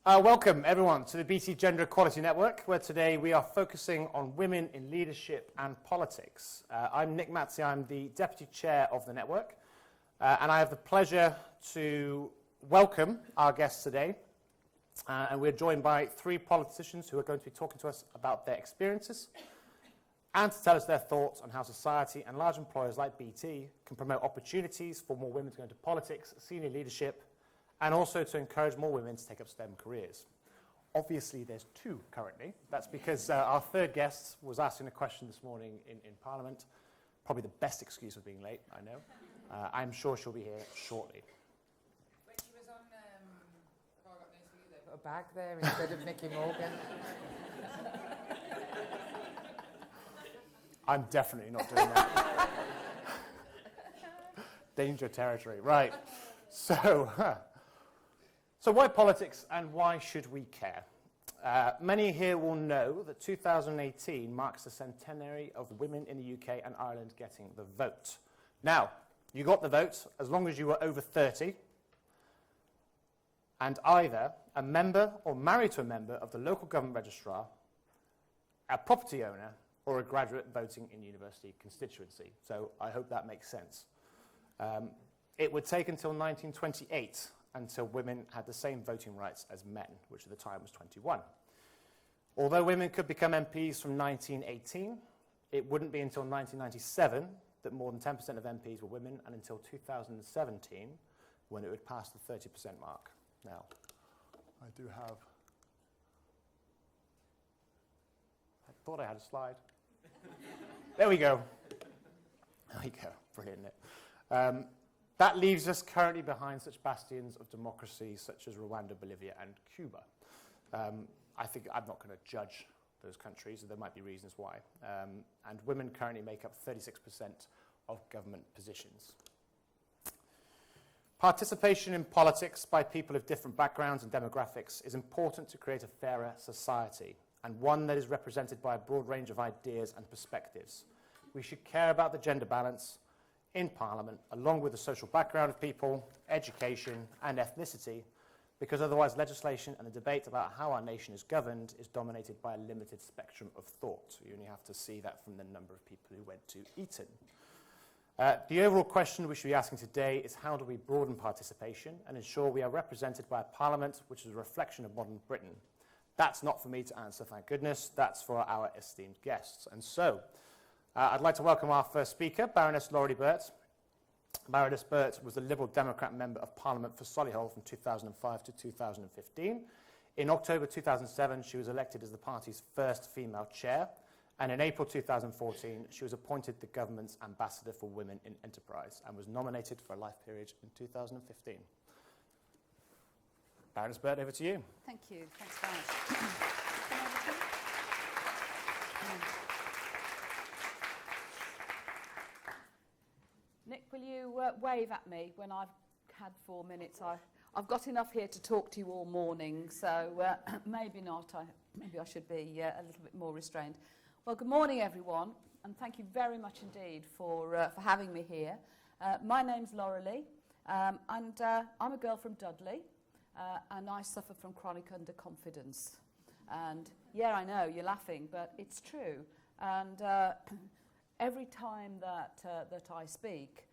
Welcome everyone to the BT Gender Equality Network, where today we are focusing on women in leadership and politics. I'm Nick Matsey, I'm the Deputy Chair of the network, and I have the pleasure to welcome our guests today. And we're joined by three politicians who are going to be talking to us about their experiences and to tell us their thoughts on how society and large employers like BT can promote opportunities for more women to go into politics, senior leadership, and also to encourage more women to take up STEM careers. Obviously, there's two currently. That's because our third guest was asking a question this morning in Parliament. Probably the best excuse for being late, I know. I'm sure she'll be here shortly. When she was on, have I got news for you? They put a bag there instead of Nicky Morgan. I'm definitely not doing that. Danger territory, right. So why politics and why should we care? Many here will know that 2018 marks the centenary of women in the UK and Ireland getting the vote. Now, you got the vote as long as you were over 30 and either a member or married to a member of the local government registrar, a property owner, or a graduate voting in university constituency. So I hope that makes sense. It would take until 1928 until women had the same voting rights as men, which at the time was 21. Although women could become MPs from 1918, it wouldn't be until 1997 that more than 10% of MPs were women, and until 2017 when it would pass the 30% mark. Now, I thought I had a slide. There we go. There we go. Brilliant, isn't it? That leaves us currently behind such bastions of democracy such as Rwanda, Bolivia, and Cuba. I think I'm not going to judge those countries, there might be reasons why. And women currently make up 36% of government positions. Participation in politics by people of different backgrounds and demographics is important to create a fairer society, and one that is represented by a broad range of ideas and perspectives. We should care about the gender balance in Parliament, along with the social background of people, education and ethnicity, because otherwise legislation and the debate about how our nation is governed is dominated by a limited spectrum of thought. You only have to see that from the number of people who went to Eton. The overall question we should be asking today is how do we broaden participation and ensure we are represented by a Parliament which is a reflection of modern Britain? That's not for me to answer, thank goodness. That's for our esteemed guests. And so, I'd like to welcome our first speaker, Baroness Laurelie Burt. Baroness Burt was the Liberal Democrat Member of Parliament for Solihull from 2005 to 2015. In October 2007, she was elected as the party's first female chair, and in April 2014, she was appointed the government's Ambassador for Women in Enterprise and was nominated for a life peerage in 2015. Baroness Burt, over to you. Thank you. Thanks very much. Nick, will you wave at me when I've had 4 minutes? I've got enough here to talk to you all morning, so maybe not. Maybe I should be a little bit more restrained. Well, good morning, everyone, and thank you very much indeed for having me here. My name's Laurelie, and I'm a girl from Dudley, and I suffer from chronic underconfidence. And yeah, I know, you're laughing, but it's true. And every time that I speak,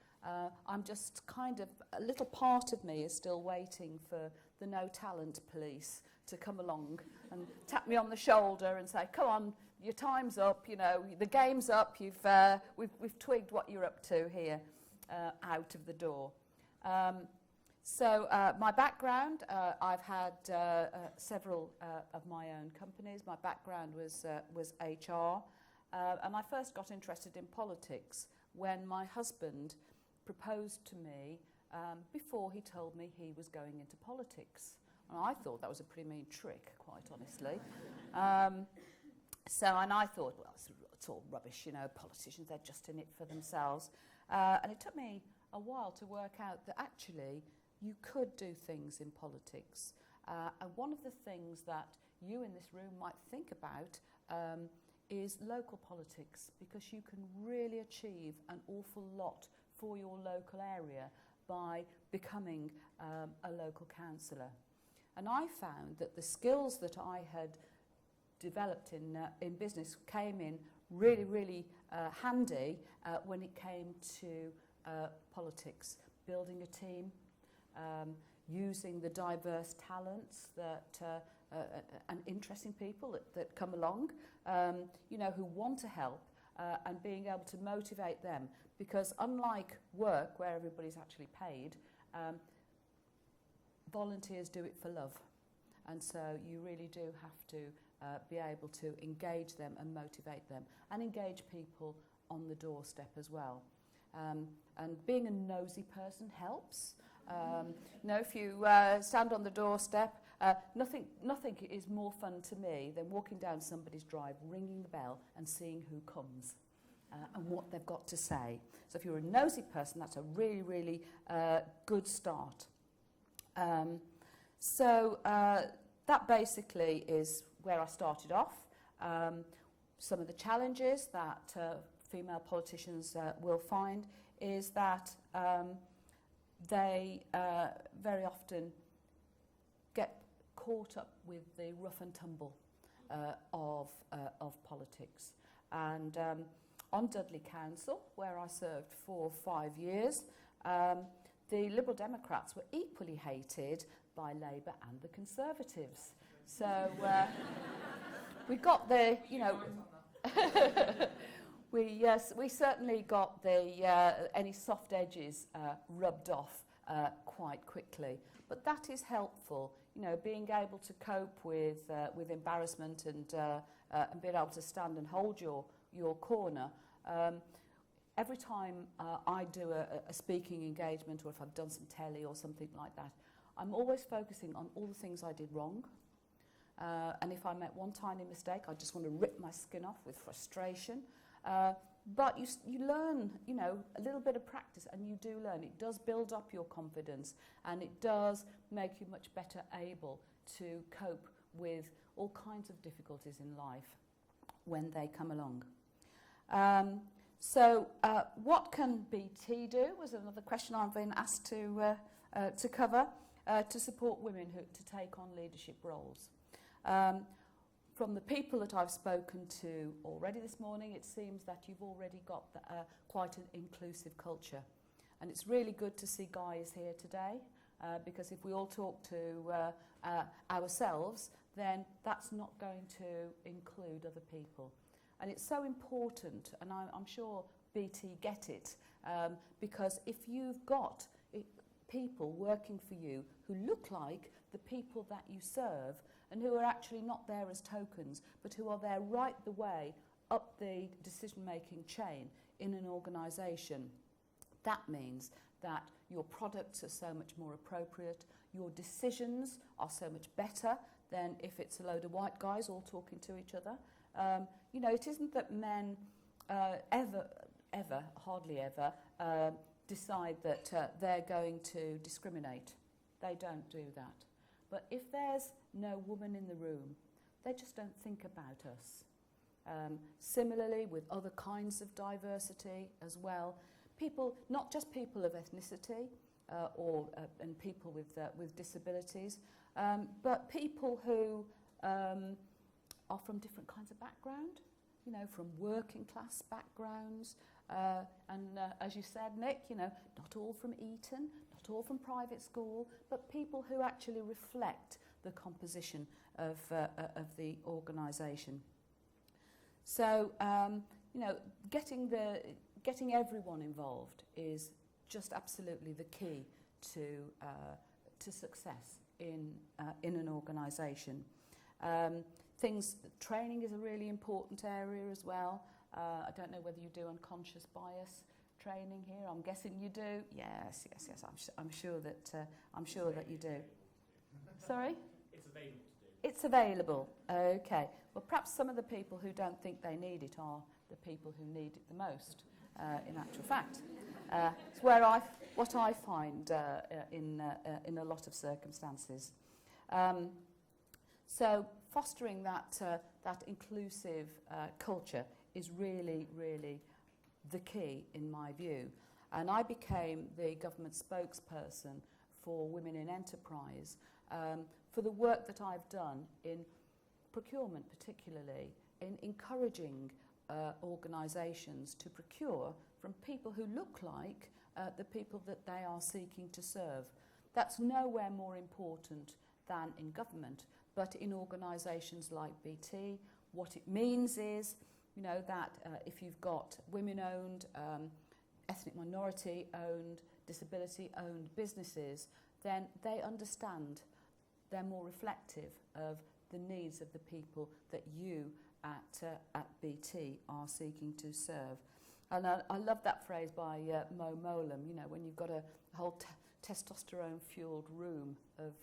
I'm just kind of, a little part of me is still waiting for the no talent police to come along and tap me on the shoulder and say, come on, your time's up, you know, the game's up, we've twigged what you're up to here, out of the door. So my background, I've had several of my own companies. My background was HR. And I first got interested in politics when my husband proposed to me before he told me he was going into politics. And I thought that was a pretty mean trick, quite honestly. And I thought, well, it's all rubbish, you know, politicians, they're just in it for themselves. And it took me a while to work out that actually you could do things in politics. And one of the things that you in this room might think about is local politics, because you can really achieve an awful lot for your local area by becoming a local councillor. And I found that the skills that I had developed in business came in really handy when it came to politics, building a team, using the diverse talents that and interesting people that come along, you know, who want to help, and being able to motivate them. Because unlike work, where everybody's actually paid, volunteers do it for love. And so you really do have to be able to engage them and motivate them, and engage people on the doorstep as well. And being a nosy person helps. You know, if you stand on the doorstep, nothing is more fun to me than walking down somebody's drive, ringing the bell and seeing who comes and what they've got to say. So if you're a nosy person, that's a really good start. So that basically is where I started off. Some of the challenges that female politicians will find is that they very often get caught up with the rough and tumble of politics. And on Dudley Council, where I served for 5 years, the Liberal Democrats were equally hated by Labour and the Conservatives. So we got the, you know, we certainly got the any soft edges rubbed off quite quickly. But that is helpful, you know, being able to cope with embarrassment and being able to stand and hold your corner. Every time I do a speaking engagement, or if I've done some telly or something like that, I'm always focusing on all the things I did wrong. And if I make one tiny mistake, I just want to rip my skin off with frustration. But you learn, you know, a little bit of practice, and you do learn. It does build up your confidence, and it does make you much better able to cope with all kinds of difficulties in life when they come along. So what can BT do was another question I've been asked to cover to support women to take on leadership roles. From the people that I've spoken to already this morning, it seems that you've already got quite an inclusive culture. And it's really good to see guys here today, because if we all talk to ourselves, then that's not going to include other people. And it's so important, and I'm sure BT get it, because if you've got people working for you who look like the people that you serve, and who are actually not there as tokens, but who are there right the way up the decision-making chain in an organisation, that means that your products are so much more appropriate, your decisions are so much better than if it's a load of white guys all talking to each other. You know, it isn't that men hardly ever, decide that they're going to discriminate. They don't do that. But if there's no woman in the room, they just don't think about us. Similarly, with other kinds of diversity as well, people, not just people of ethnicity and people with disabilities, but people who are from different kinds of background, you know, from working class backgrounds, and as you said, Nick, you know, not all from Eton, not all from private school, but people who actually reflect the composition of the organisation. So, you know, getting everyone involved is just absolutely the key to success in an organisation. Training is a really important area as well. I don't know whether you do unconscious bias training here. I'm guessing you do. Yes. I'm sure that you do. Sorry? It's available to do. It's available. Okay. Well, perhaps some of the people who don't think they need it are the people who need it the most. In actual fact, it's what I find in a lot of circumstances. So fostering that inclusive culture is really, really the key in my view. And I became the government spokesperson for Women in Enterprise for the work that I've done in procurement, particularly in encouraging organisations to procure from people who look like the people that they are seeking to serve. That's nowhere more important than in government, but in organisations like BT, what it means is, you know, that if you've got women-owned, ethnic minority-owned, disability-owned businesses, then they understand, they're more reflective of the needs of the people that you at BT are seeking to serve. And I love that phrase by Mo Mowlam, you know, when you've got a whole testosterone-fueled room of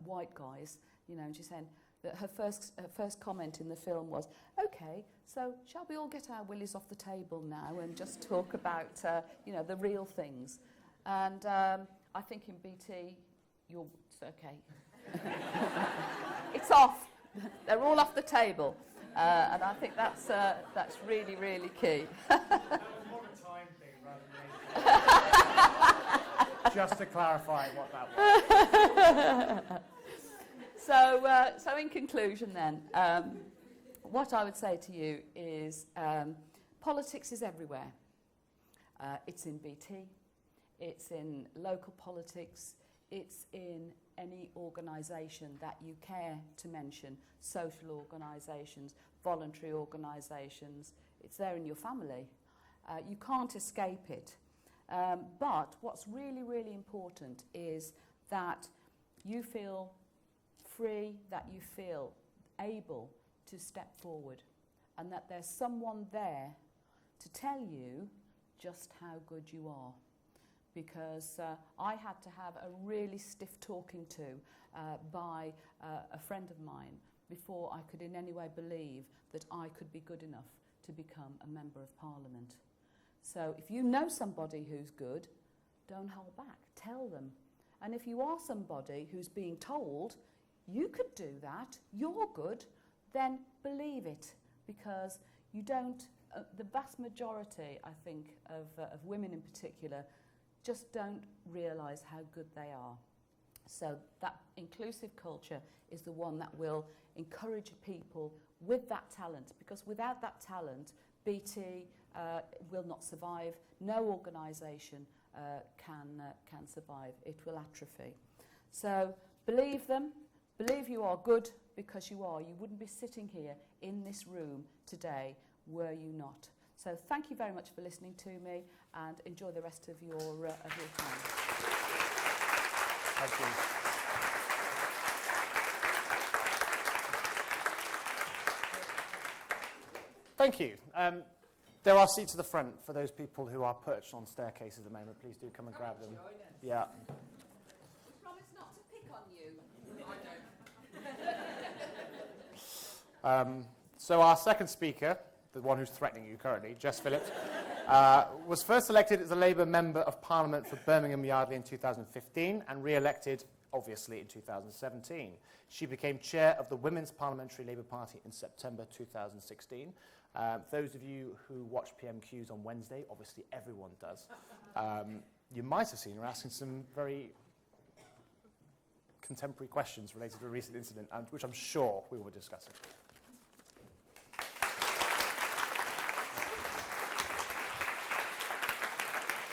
white guys, you know, and she's saying that her first comment in the film was, okay, so shall we all get our willies off the table now and just talk about, you know, the real things? And I think in BT, it's okay. It's off. They're all off the table. And I think that's really, really key. That was more a time thing rather than just to clarify what that was. So in conclusion then, what I would say to you is politics is everywhere. It's in BT, it's in local politics, it's in any organisation that you care to mention, social organisations, voluntary organisations. It's there in your family. You can't escape it. But what's really, really important is that you feel free, that you feel able to step forward, and that there's someone there to tell you just how good you are. Because I had to have a really stiff talking to by a friend of mine before I could in any way believe that I could be good enough to become a Member of Parliament. So if you know somebody who's good, don't hold back, tell them. And if you are somebody who's being told you could do that, you're good, then believe it, because you don't, the vast majority, I think, of women in particular, just don't realise how good they are. So that inclusive culture is the one that will encourage people with that talent, because without that talent, BT will not survive. No organisation can survive. It will atrophy. So believe them. Believe you are good, because you are. You wouldn't be sitting here in this room today were you not. So thank you very much for listening to me, and enjoy the rest of your time. Thank you. Thank you. There are seats at the front for those people who are perched on staircases at the moment. Please do come and grab them. Yeah. We promise not to pick on you. So our second speaker, the one who's threatening you currently, Jess Phillips, was first elected as a Labour Member of Parliament for Birmingham Yardley in 2015 and re-elected, obviously, in 2017. She became chair of the Women's Parliamentary Labour Party in September 2016. Those of you who watch PMQs on Wednesday, obviously everyone does, you might have seen her asking some very contemporary questions related to a recent incident, which I'm sure we will be discussing.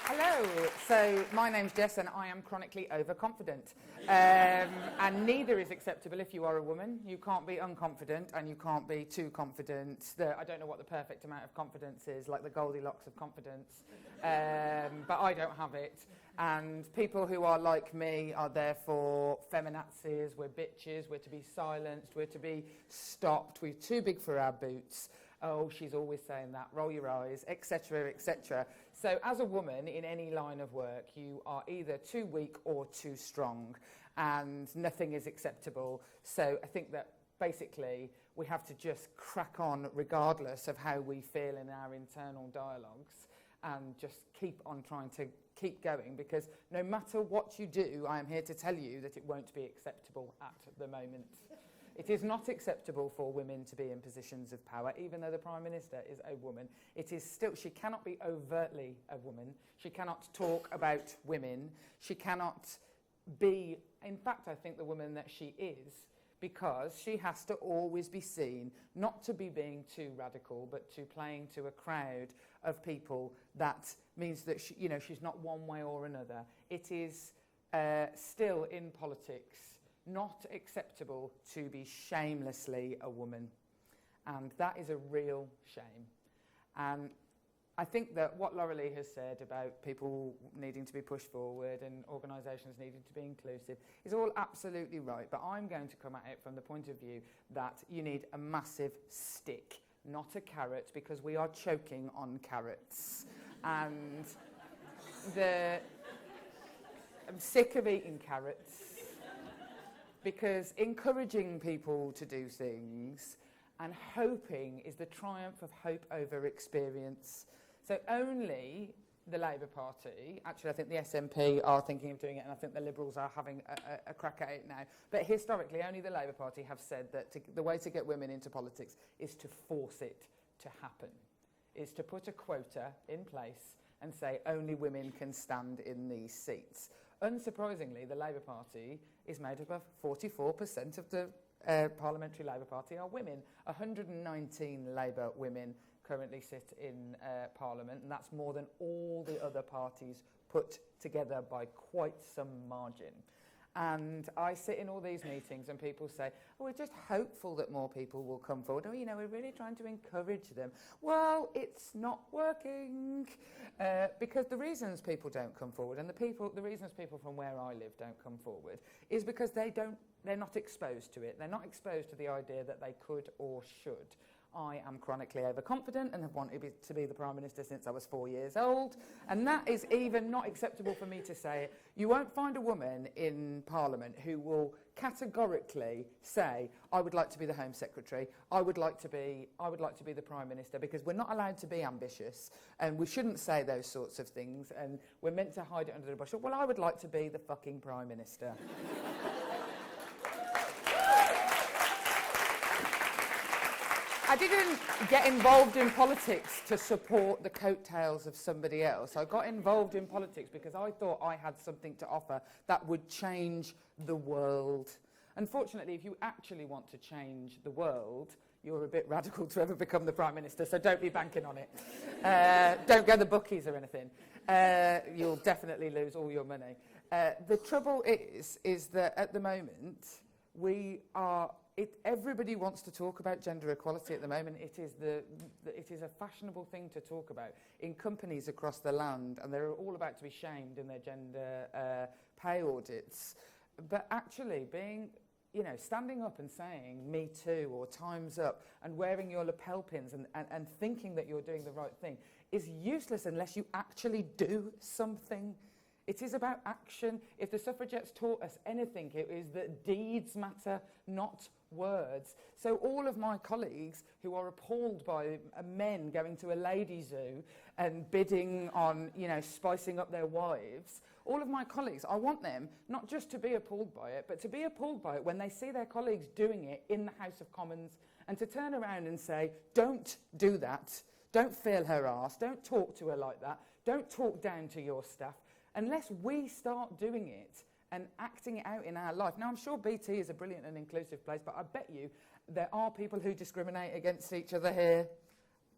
Hello, so my name's Jess and I am chronically overconfident. And neither is acceptable if you are a woman. You can't be unconfident and you can't be too confident. I don't know what the perfect amount of confidence is, like the Goldilocks of confidence, but I don't have it. And people who are like me are therefore feminazis, we're bitches, we're to be silenced, we're to be stopped, we're too big for our boots. Oh, she's always saying that, roll your eyes, etc., etc. So as a woman in any line of work, you are either too weak or too strong, and nothing is acceptable. So I think that basically we have to just crack on regardless of how we feel in our internal dialogues, and just keep on trying to keep going, because no matter what you do, I am here to tell you that it won't be acceptable at the moment. It is not acceptable for women to be in positions of power, even though the Prime Minister is a woman. It is still, she cannot be overtly a woman. She cannot talk about women. She cannot be, in fact, I think the woman that she is, because she has to always be seen not to be being too radical, but to playing to a crowd of people. That means that she, you know, she's not one way or another. It is still in politics not acceptable to be shamelessly a woman, and that is a real shame. And I think that what Laura Lee has said about people needing to be pushed forward and organisations needing to be inclusive is all absolutely right, but I'm going to come at it from the point of view that you need a massive stick, not a carrot, because we are choking on carrots. And I'm sick of eating carrots, because encouraging people to do things and hoping is the triumph of hope over experience. So only the Labour Party, actually I think the SNP are thinking of doing it, and I think the Liberals are having a crack at it now, but historically only the Labour Party have said that the way to get women into politics is to force it to happen, is to put a quota in place and say only women can stand in these seats. Unsurprisingly, the Labour Party is made up of 44% of the Parliamentary Labour Party are women. 119 Labour women currently sit in Parliament, and that's more than all the other parties put together by quite some margin. And I sit in all these meetings and people say, oh, we're just hopeful that more people will come forward. Oh, you know, we're really trying to encourage them. Well, it's not working, because the reasons people don't come forward, and the reasons people from where I live don't come forward, is because they're not exposed to it. They're not exposed to the idea that they could or should. I am chronically overconfident and have wanted to be the Prime Minister since I was 4 years old, and that is even not acceptable for me to say it. You won't find a woman in Parliament who will categorically say, I would like to be the Home Secretary, I would like to be the Prime Minister, because we're not allowed to be ambitious, and we shouldn't say those sorts of things, and we're meant to hide it under the bush. Well, I would like to be the fucking Prime Minister. I didn't get involved in politics to support the coattails of somebody else. I got involved in politics because I thought I had something to offer that would change the world. Unfortunately, if you actually want to change the world, you're a bit radical to ever become the Prime Minister, so don't be banking on it. Don't go the bookies or anything. You'll definitely lose all your money. The trouble is that at the moment, everybody wants to talk about gender equality at the moment. It is a fashionable thing to talk about in companies across the land, and they're all about to be shamed in their gender pay audits. But actually standing up and saying me too or time's up and wearing your lapel pins and thinking that you're doing the right thing is useless unless you actually do something. It is about action. If the suffragettes taught us anything, it is that deeds matter, not words. So all of my colleagues who are appalled by men going to a lady zoo and bidding on, spicing up their wives, all of my colleagues, I want them not just to be appalled by it, but to be appalled by it when they see their colleagues doing it in the House of Commons, and to turn around and say, don't do that, don't feel her arse, don't talk to her like that, don't talk down to your staff, unless we start doing it and acting it out in our life. Now, I'm sure BT is a brilliant and inclusive place, but I bet you there are people who discriminate against each other here.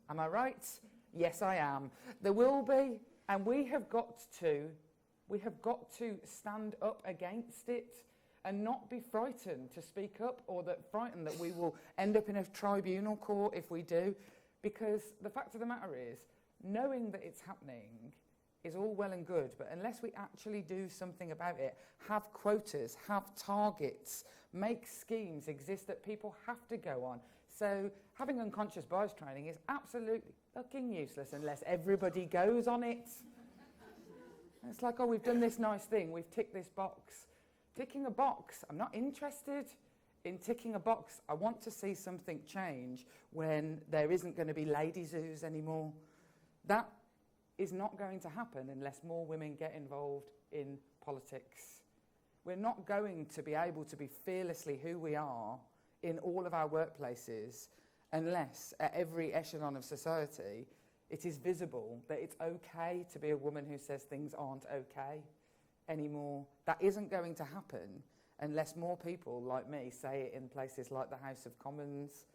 Am I right? Yes, I am. There will be, and we have got to stand up against it and not be frightened to speak up, or frightened that we will end up in a tribunal court if we do, because the fact of the matter is, knowing that it's happening is all well and good, but unless we actually do something about it, have quotas, have targets, make schemes exist that people have to go on. So having unconscious bias training is absolutely fucking useless unless everybody goes on it. And it's like, oh, we've done this nice thing, we've ticked this box. Ticking a box, I'm not interested in ticking a box. I want to see something change when there isn't going to be lady zoos anymore. That is not going to happen unless more women get involved in politics. We're not going to be able to be fearlessly who we are in all of our workplaces unless at every echelon of society it is visible that it's okay to be a woman who says things aren't okay. anymore. That isn't going to happen unless more people like me say it in places like the House of Commons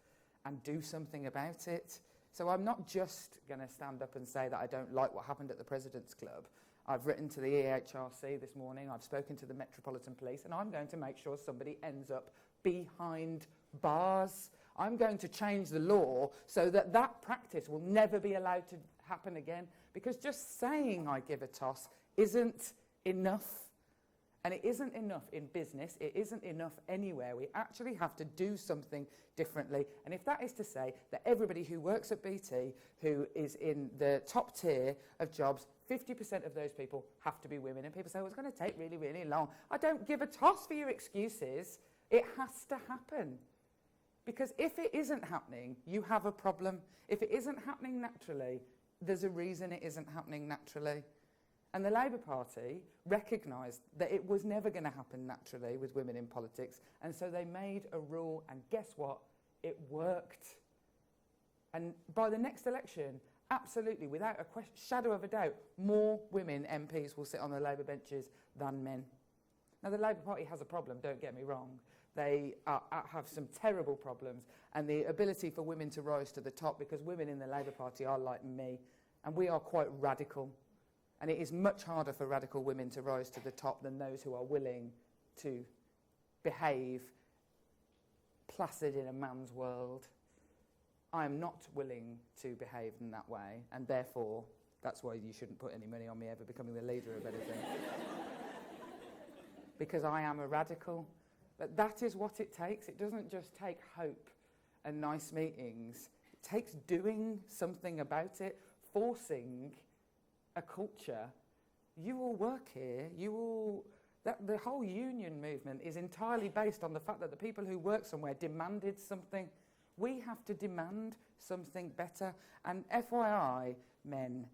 and do something about it. So I'm not just going to stand up and say that I don't like what happened at the President's Club. I've written to the EHRC this morning, I've spoken to the Metropolitan Police, and I'm going to make sure somebody ends up behind bars. I'm going to change the law so that that practice will never be allowed to happen again, because just saying I give a toss isn't enough. And it isn't enough in business, it isn't enough anywhere. We actually have to do something differently. And if that is to say that everybody who works at BT, who is in the top tier of jobs, 50% of those people have to be women. And people say, well, it's going to take really, really long. I don't give a toss for your excuses. It has to happen. Because if it isn't happening, you have a problem. If it isn't happening naturally, there's a reason it isn't happening naturally. And the Labour Party recognised that it was never going to happen naturally with women in politics, and so they made a rule, and guess what? It worked. And by the next election, absolutely, without a shadow of a doubt, more women MPs will sit on the Labour benches than men. Now, the Labour Party has a problem, don't get me wrong. They have some terrible problems, and the ability for women to rise to the top, because women in the Labour Party are like me, and we are quite radical. And it is much harder for radical women to rise to the top than those who are willing to behave placid in a man's world. I am not willing to behave in that way, and therefore, that's why you shouldn't put any money on me ever becoming the leader of anything. Because I am a radical. But that is what it takes. It doesn't just take hope and nice meetings. It takes doing something about it, forcing a culture. You all work here, the whole union movement is entirely based on the fact that the people who work somewhere demanded something. We have to demand something better. And FYI, men,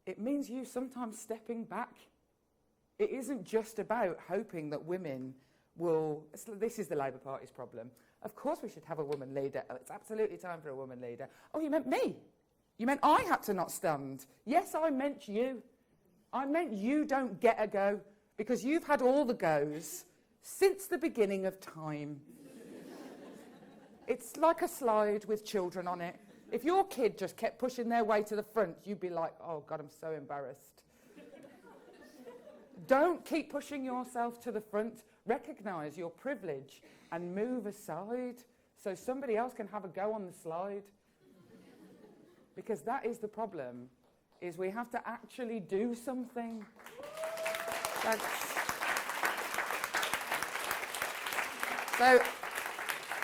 it means you sometimes stepping back. It isn't just about hoping that women will... This is the Labour Party's problem. Of course we should have a woman leader. It's absolutely time for a woman leader. Oh, you meant me? You meant I had to not stand? Yes, I meant you. I meant you don't get a go, because you've had all the goes since the beginning of time. It's like a slide with children on it. If your kid just kept pushing their way to the front, you'd be like, oh God, I'm so embarrassed. Don't keep pushing yourself to the front. Recognise your privilege and move aside so somebody else can have a go on the slide. Because that is the problem, is we have to actually do something. So,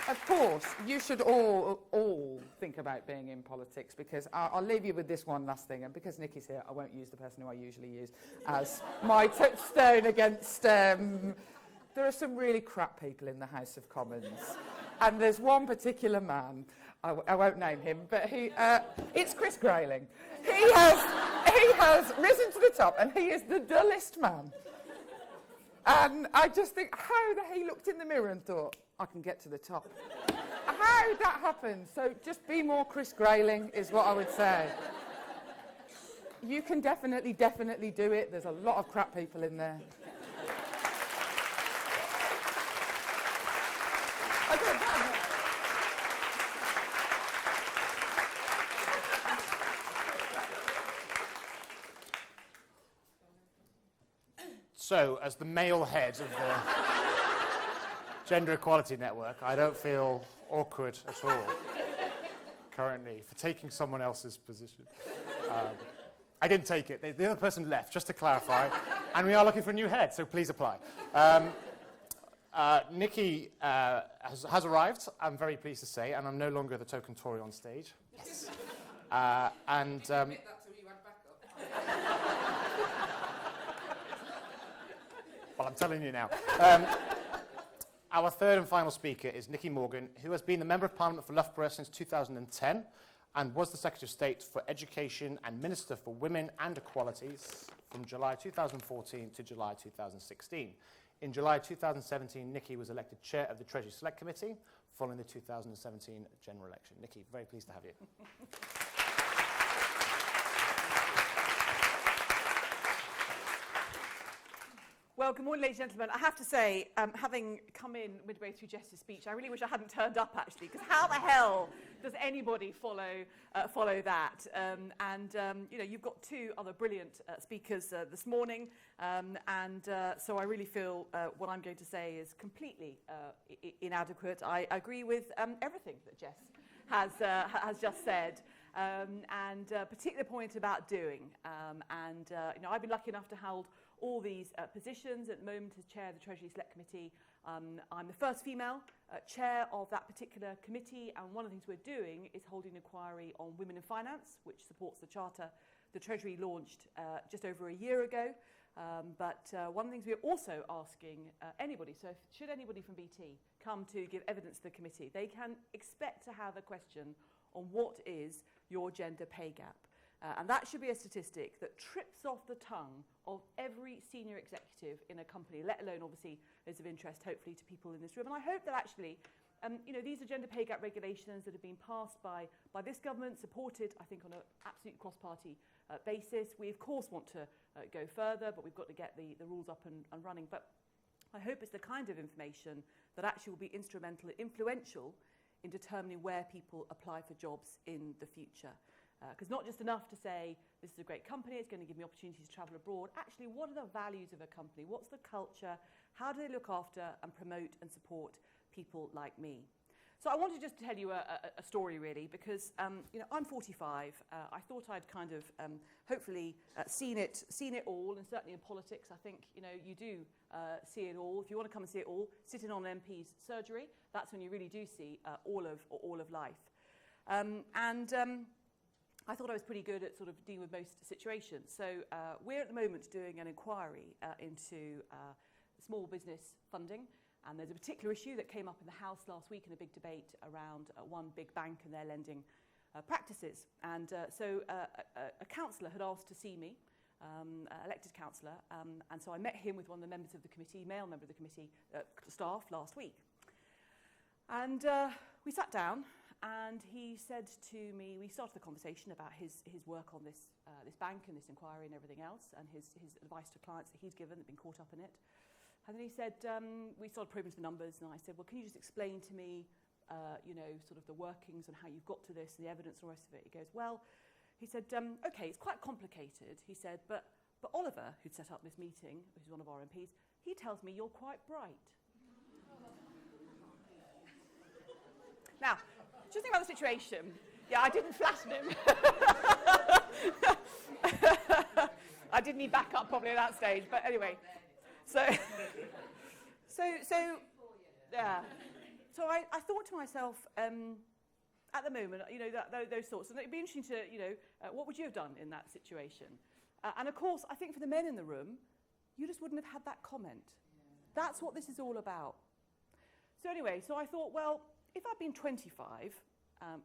of course, you should all think about being in politics, because I'll leave you with this one last thing, and because Nikki's here, I won't use the person who I usually use as my touchstone against... there are some really crap people in the House of Commons, and there's one particular man... I won't name him, but it's Chris Grayling. He has risen to the top, and he is the dullest man. And I just think he looked in the mirror and thought, I can get to the top. How that happened? So just be more Chris Grayling is what I would say. You can definitely do it. There's a lot of crap people in there. So, as the male head of the Gender Equality Network, I don't feel awkward at all currently for taking someone else's position. I didn't take it. The other person left, just to clarify, and we are looking for a new head, so please apply. Nikki has arrived, I'm very pleased to say, and I'm no longer the token Tory on stage. Yes. Well, I'm telling you now. Our third and final speaker is Nicky Morgan, who has been the Member of Parliament for Loughborough since 2010 and was the Secretary of State for Education and Minister for Women and Equalities from July 2014 to July 2016. In July 2017, Nicky was elected Chair of the Treasury Select Committee following the 2017 general election. Nicky, very pleased to have you. Well, good morning, ladies and gentlemen. I have to say, having come in midway through Jess's speech, I really wish I hadn't turned up, actually, because how the hell does anybody follow that? You know, you've got two other brilliant speakers this morning, so I really feel what I'm going to say is completely inadequate. I agree with everything that Jess has just said, particularly the point about doing. You know, I've been lucky enough to hold all these positions at the moment as chair of the Treasury Select Committee. I'm the first female chair of that particular committee, and one of the things we're doing is holding an inquiry on women in finance, which supports the charter the Treasury launched just over a year ago. One of the things we're also asking anybody, so should anybody from BT come to give evidence to the committee, they can expect to have a question on what is your gender pay gap. And that should be a statistic that trips off the tongue of every senior executive in a company, let alone obviously is of interest hopefully to people in this room. And I hope that actually, you know, these are gender pay gap regulations that have been passed by this government, supported I think on an absolute cross-party basis. We of course want to go further, but we've got to get the rules up and running. But I hope it's the kind of information that actually will be instrumental and influential in determining where people apply for jobs in the future. Because not just enough to say, this is a great company, it's going to give me opportunities to travel abroad. Actually, what are the values of a company? What's the culture? How do they look after and promote and support people like me? So I wanted just to tell you a story, really, because you know, I'm 45. I thought I'd kind of hopefully seen it all, and certainly in politics, I think you know you do see it all. If you want to come and see it all, sit in on an MP's surgery. That's when you really do see all of life. I thought I was pretty good at sort of dealing with most situations. So we're at the moment doing an inquiry into small business funding. And there's a particular issue that came up in the House last week in a big debate around one big bank and their lending practices. So a councillor had asked to see me, elected councillor, and so I met him with one of the members of the committee, male member of the committee staff last week. And we sat down, and he said to me, we started the conversation about his work on this bank and this inquiry and everything else, and his advice to clients that he's given that have been caught up in it. And then he said, we started probing the numbers, and I said, well, can you just explain to me, you know, sort of the workings and how you've got to this and the evidence and the rest of it? He goes, well, he said, okay, it's quite complicated. He said, but Oliver, who'd set up this meeting, who's one of our MPs, he tells me you're quite bright. Now, just think about the situation. Yeah, I didn't flatten him. I did need backup probably at that stage, but anyway. So yeah. So I thought to myself, at the moment, you know, those thoughts, and it'd be interesting to, you know, what would you have done in that situation? And of course, I think for the men in the room, you just wouldn't have had that comment. That's what this is all about. So anyway, so I thought, well, if I'd been 25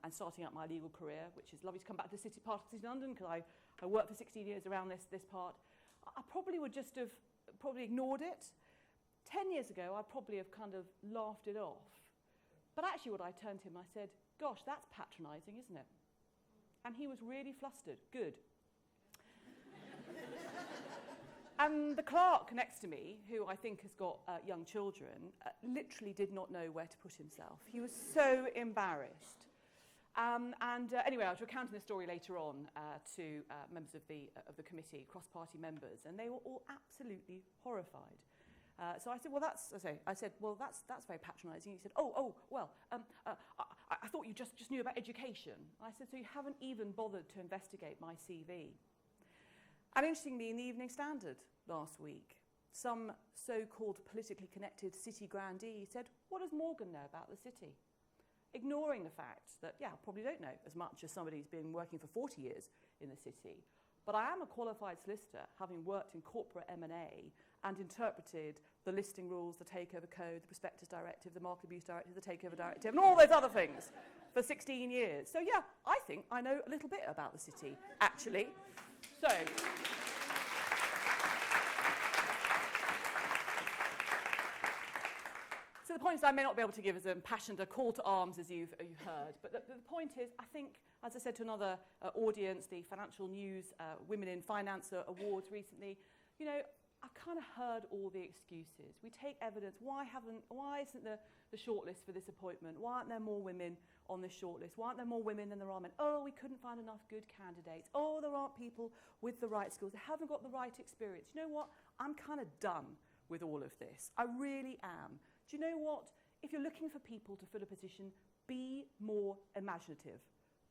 and starting out my legal career, which is lovely to come back to the city part of City London, because I worked for 16 years around this part, I probably would just have probably ignored it. 10 years ago, I probably have kind of laughed it off. But actually what I turned to him, I said, gosh, that's patronising, isn't it? And he was really flustered. Good. And the clerk next to me, who I think has got young children, literally did not know where to put himself. He was so embarrassed. Anyway, I was recounting the story later on to members of the committee, cross-party members, and they were all absolutely horrified. So I said, well, that's very patronising. He said, well, I thought you just knew about education. I said, so you haven't even bothered to investigate my CV. And interestingly, in the Evening Standard last week, some so-called politically connected city grandee said, what does Morgan know about the city? Ignoring the fact that, yeah, I probably don't know as much as somebody who's been working for 40 years in the city. But I am a qualified solicitor, having worked in corporate M&A and interpreted the listing rules, the takeover code, the prospectus directive, the market abuse directive, the takeover directive, and all those other things for 16 years. So yeah, I think I know a little bit about the city, actually. So the point is, I may not be able to give as impassioned a call to arms as you've heard, but the point is, I think, as I said to another audience, the Financial News Women in Finance Awards recently, you know, I've kind of heard all the excuses. We take evidence. Why isn't the shortlist for this appointment? Why aren't there more women on this shortlist? Why aren't there more women than there are men? Oh, we couldn't find enough good candidates. Oh, there aren't people with the right skills. They haven't got the right experience. You know what? I'm kind of done with all of this. I really am. Do you know what? If you're looking for people to fill a position, be more imaginative.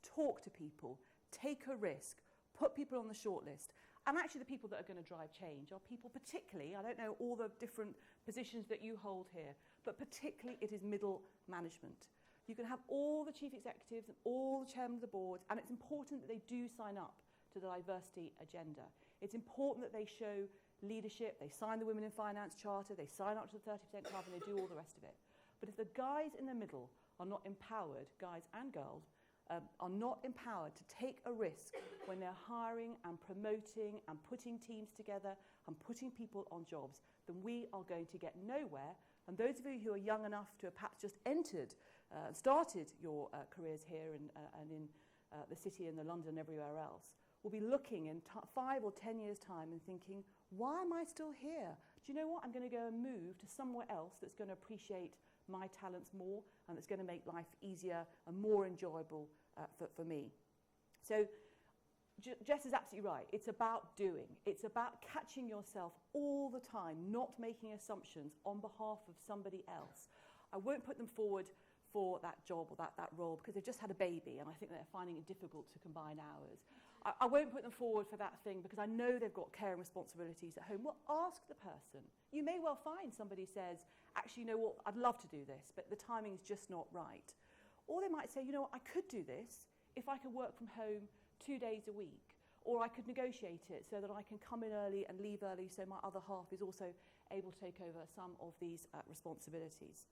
Talk to people. Take a risk. Put people on the shortlist. And actually the people that are going to drive change are people particularly, I don't know all the different positions that you hold here, but particularly it is middle management. You can have all the chief executives and all the chairmen of the boards, and it's important that they do sign up to the diversity agenda. It's important that they show leadership, they sign the Women in Finance Charter, they sign up to the 30% Club, and they do all the rest of it. But if the guys in the middle are not empowered, guys and girls, are not empowered to take a risk when they're hiring and promoting and putting teams together and putting people on jobs, then we are going to get nowhere. And those of you who are young enough to have perhaps just entered and started your careers here and in the city and the London and everywhere else will be looking in 5 or 10 years' time and thinking, why am I still here? Do you know what? I'm going to go and move to somewhere else that's going to appreciate my talents more and that's going to make life easier and more enjoyable for me. So Jess is absolutely right. It's about doing. It's about catching yourself all the time, not making assumptions on behalf of somebody else. I won't put them forward for that job or that role because they've just had a baby and I think they're finding it difficult to combine hours. I won't put them forward for that thing because I know they've got care and responsibilities at home. Well, ask the person. You may well find somebody says, actually, you know what, I'd love to do this, but the timing is just not right. Or they might say, you know what, I could do this if I could work from home 2 days a week, or I could negotiate it so that I can come in early and leave early so my other half is also able to take over some of these responsibilities.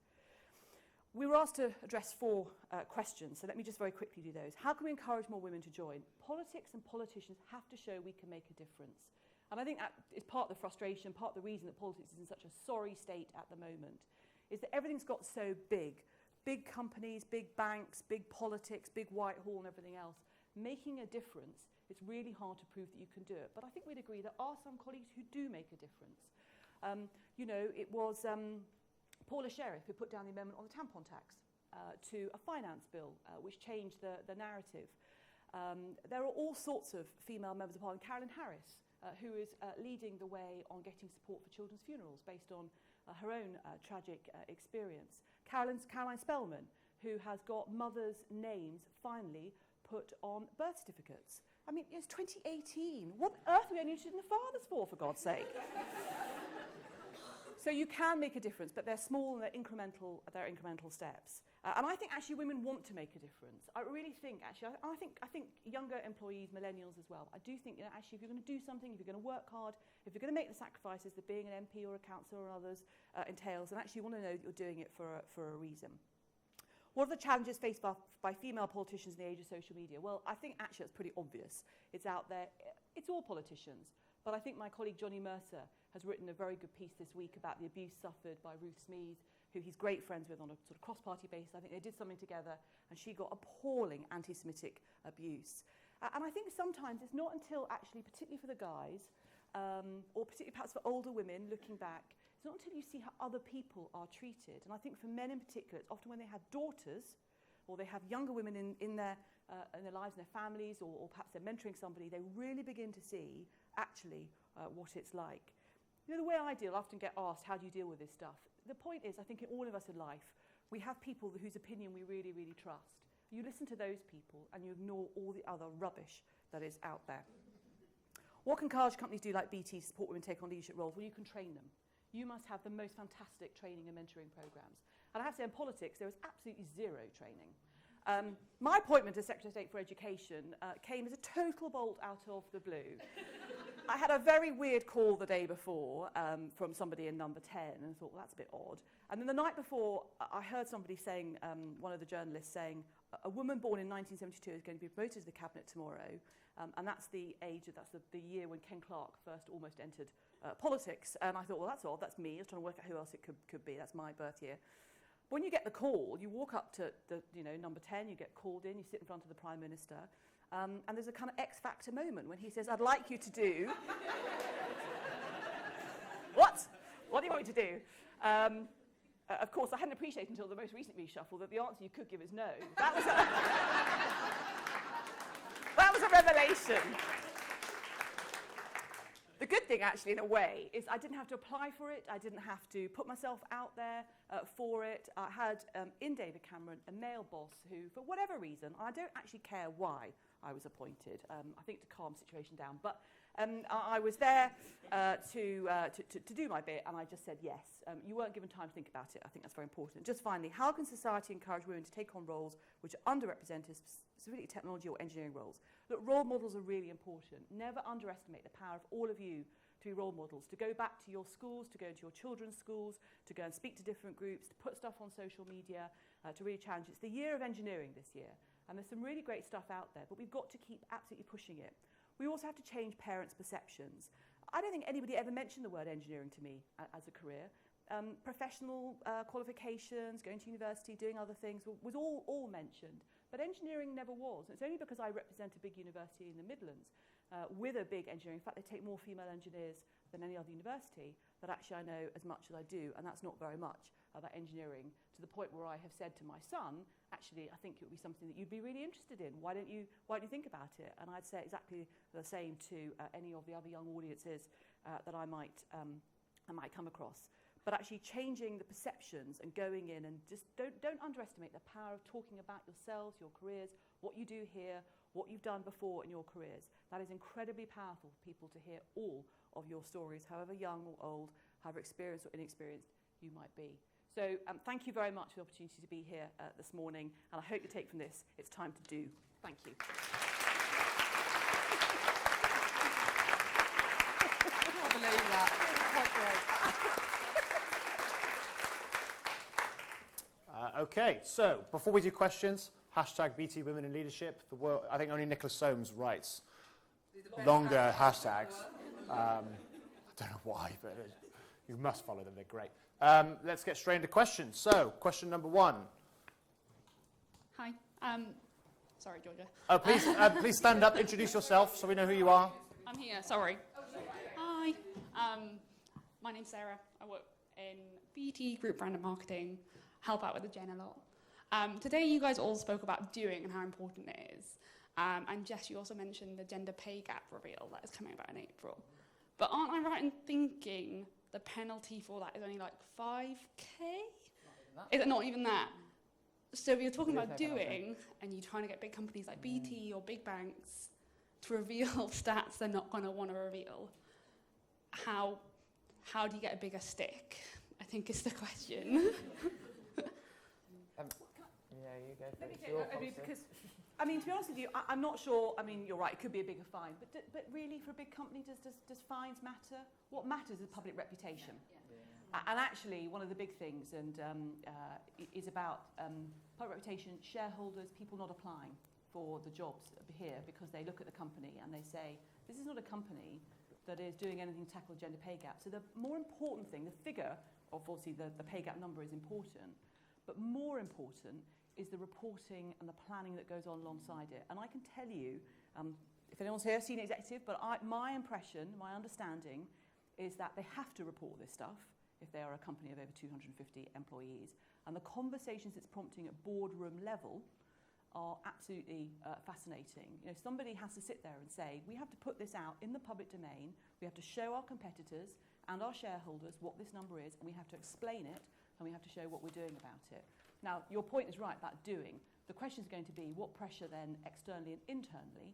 We were asked to address 4 questions, so let me just very quickly do those. How can we encourage more women to join? Politics and politicians have to show we can make a difference. And I think that is part of the frustration, part of the reason that politics is in such a sorry state at the moment, is that everything's got so big. Big companies, big banks, big politics, big Whitehall and everything else. Making a difference, it's really hard to prove that you can do it. But I think we'd agree there are some colleagues who do make a difference. You know, it was Paula Sheriff who put down the amendment on the tampon tax to a finance bill, which changed the narrative. There are all sorts of female members of Parliament. Carolyn Harris, who is leading the way on getting support for children's funerals based on her own tragic experience. Caroline Spellman, who has got mothers' names finally put on birth certificates. I mean, it's 2018. What on earth are we only interested in the fathers for God's sake? So you can make a difference, but they're small and they're incremental steps. And I think actually women want to make a difference. I really think actually, I think younger employees, millennials as well, I do think, you know, actually if you're going to do something, if you're going to work hard, if you're going to make the sacrifices that being an MP or a councillor or others entails, then actually you want to know that you're doing it for a reason. What are the challenges faced by female politicians in the age of social media? Well, I think actually it's pretty obvious. It's out there. It's all politicians. But I think my colleague Johnny Mercer has written a very good piece this week about the abuse suffered by Ruth Smeeth, who he's great friends with on a sort of cross-party basis. I think they did something together and she got appalling anti-Semitic abuse. And I think sometimes it's not until actually, particularly for the guys, or particularly perhaps for older women looking back, it's not until you see how other people are treated. And I think for men in particular, it's often when they have daughters or they have younger women in their lives and their families, or perhaps they're mentoring somebody, they really begin to see actually what it's like. You know, the way I deal, I often get asked, how do you deal with this stuff? The point is, I think in all of us in life, we have people whose opinion we really, really trust. You listen to those people and you ignore all the other rubbish that is out there. What can encourage companies do like BT to support women take on leadership roles? Well, you can train them. You must have the most fantastic training and mentoring programs. And I have to say, in politics, there is absolutely zero training. My appointment as Secretary of State for Education came as a total bolt out of the blue. I had a very weird call the day before from somebody in number 10 and thought, well, that's a bit odd. And then the night before, I heard somebody saying, one of the journalists saying, a woman born in 1972 is going to be promoted to the cabinet tomorrow. And that's the year when Ken Clarke first almost entered politics. And I thought, well, that's odd, that's me. I was trying to work out who else it could be. That's my birth year. When you get the call, you walk up to number 10, you get called in, you sit in front of the Prime Minister, and there's a kind of X Factor moment when he says, I'd like you to do... What do you want me to do? Of course, I hadn't appreciated until the most recent reshuffle that the answer you could give is no. That was a revelation. The good thing, actually, in a way, is I didn't have to apply for it. I didn't have to put myself out there for it. I had, in David Cameron, a male boss who, for whatever reason, I don't actually care why I was appointed, I think to calm the situation down, but I was there to do my bit, and I just said yes. You weren't given time to think about it. I think that's very important. Just finally, how can society encourage women to take on roles which are underrepresented, specifically technology or engineering roles? Look, role models are really important. Never underestimate the power of all of you to be role models, to go back to your schools, to go into your children's schools, to go and speak to different groups, to put stuff on social media, to really challenge. It's the year of engineering this year, and there's some really great stuff out there, but we've got to keep absolutely pushing it. We also have to change parents' perceptions. I don't think anybody ever mentioned the word engineering to me as a career. Professional qualifications, going to university, doing other things was all mentioned. But engineering never was. It's only because I represent a big university in the Midlands with a big engineering. In fact, they take more female engineers than any other university, that actually I know as much as I do, and that's not very much about engineering, to the point where I have said to my son, actually, I think it would be something that you'd be really interested in. Why don't you think about it? And I'd say exactly the same to any of the other young audiences that I might come across. But actually changing the perceptions and going in and just don't underestimate the power of talking about yourselves, your careers, what you do here, what you've done before in your careers. That is incredibly powerful for people to hear all of your stories, however young or old, however experienced or inexperienced you might be. So thank you very much for the opportunity to be here this morning, and I hope you take from this, it's time to do. Thank you. I can't believe that. Quite great. Okay, so before we do questions, hashtag BT Women in Leadership. I think only Nicholas Soames writes longer hashtags. I don't know why, but you must follow them. They're great. Let's get straight into questions. So, question number 1. Hi. Sorry, Georgia. Oh, please stand up, introduce yourself so we know who you are. I'm here, sorry. Hi. My name's Sarah. I work in BT Group Brand and Marketing, help out with the Gen a lot. Today you guys all spoke about doing and how important it is. And Jess, you also mentioned the gender pay gap reveal that is coming about in April. But aren't I right in thinking the penalty for that is only like 5k? Is it not even that? So you're talking about doing, and you're trying to get big companies like BT or big banks to reveal stats they're not going to want to reveal. How do you get a bigger stick, I think is the question. Yeah, you go Let me first. take that, because, I mean, to be honest with you, I'm not sure. I mean, you're right, it could be a bigger fine. But really, for a big company, does fines matter? What matters is public reputation. And actually, one of the big things is about public reputation, shareholders, people not applying for the jobs here because they look at the company and they say, this is not a company that is doing anything to tackle the gender pay gap. So the more important thing, the figure, obviously the pay gap number is important, but more important is the reporting and the planning that goes on alongside it. And I can tell you, if anyone's here, senior executive, but my impression, my understanding is that they have to report this stuff if they are a company of over 250 employees. And the conversations it's prompting at boardroom level are absolutely fascinating. You know, somebody has to sit there and say, we have to put this out in the public domain, we have to show our competitors and our shareholders what this number is, and we have to explain it, and we have to show what we're doing about it. Now, your point is right about doing. The question is going to be, what pressure then externally and internally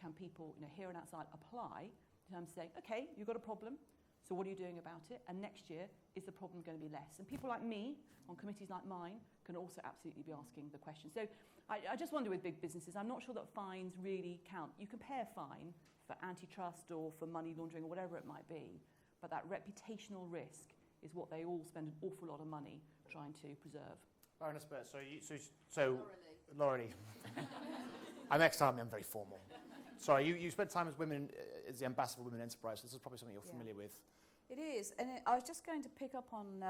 can people, here and outside, apply in terms of saying, okay, you've got a problem, so what are you doing about it? And next year, is the problem going to be less? And people like me, on committees like mine, can also absolutely be asking the question. So I just wonder with big businesses, I'm not sure that fines really count. You can pay a fine for antitrust or for money laundering or whatever it might be, but that reputational risk is what they all spend an awful lot of money trying to preserve. Baroness Burt, so Laurie. Next time I'm very formal. Sorry, you spent time as the ambassador for Women in Enterprise. This is probably something you're familiar with. It is, and I was just going to pick up on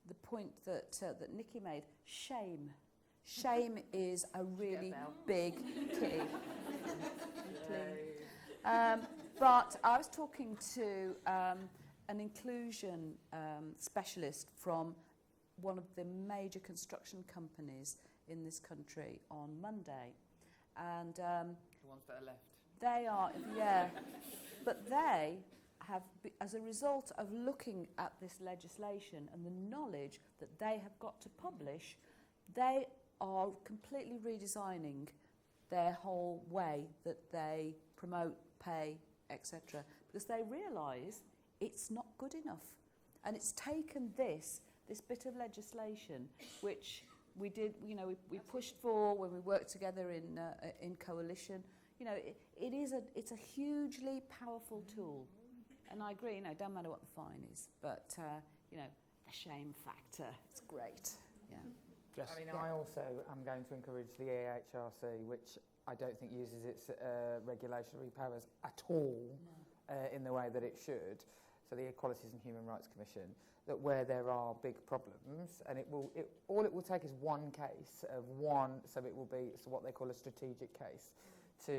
the point that Nikki made. Shame. Shame is a really big key. But I was talking to an inclusion specialist from one of the major construction companies in this country on Monday. And The ones that are left. they are, yeah, but they have, as a result of looking at this legislation and the knowledge that they have got to publish, they are completely redesigning their whole way that they promote, pay, etc. Because they realise it's not good enough. And it's taken this bit of legislation, which we did, we pushed for when we worked together in coalition. It's a hugely powerful tool. And I agree, it don't matter what the fine is, but, the shame factor, it's great. Yeah. Jess? I mean, I also am going to encourage the EHRC, which I don't think uses its regulatory powers at all in the way that it should. So the Equalities and Human Rights Commission, that where there are big problems, and all it will take is one case of one, so it will be what they call a strategic case to.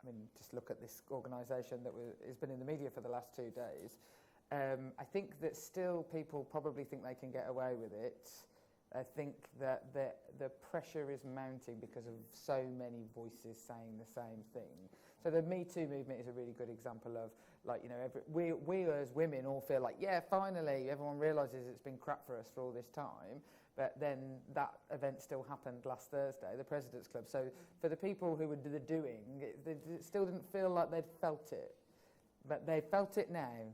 I mean, just look at this organisation that has been in the media for the last 2 days. I think that still people probably think they can get away with it. I think that the pressure is mounting because of so many voices saying the same thing. So the Me Too movement is a really good example of, we as women all feel like, yeah, finally, everyone realises it's been crap for us for all this time. But then that event still happened last Thursday, the President's Club. So for the people who were the doing, it still didn't feel like they'd felt it. But they felt it now.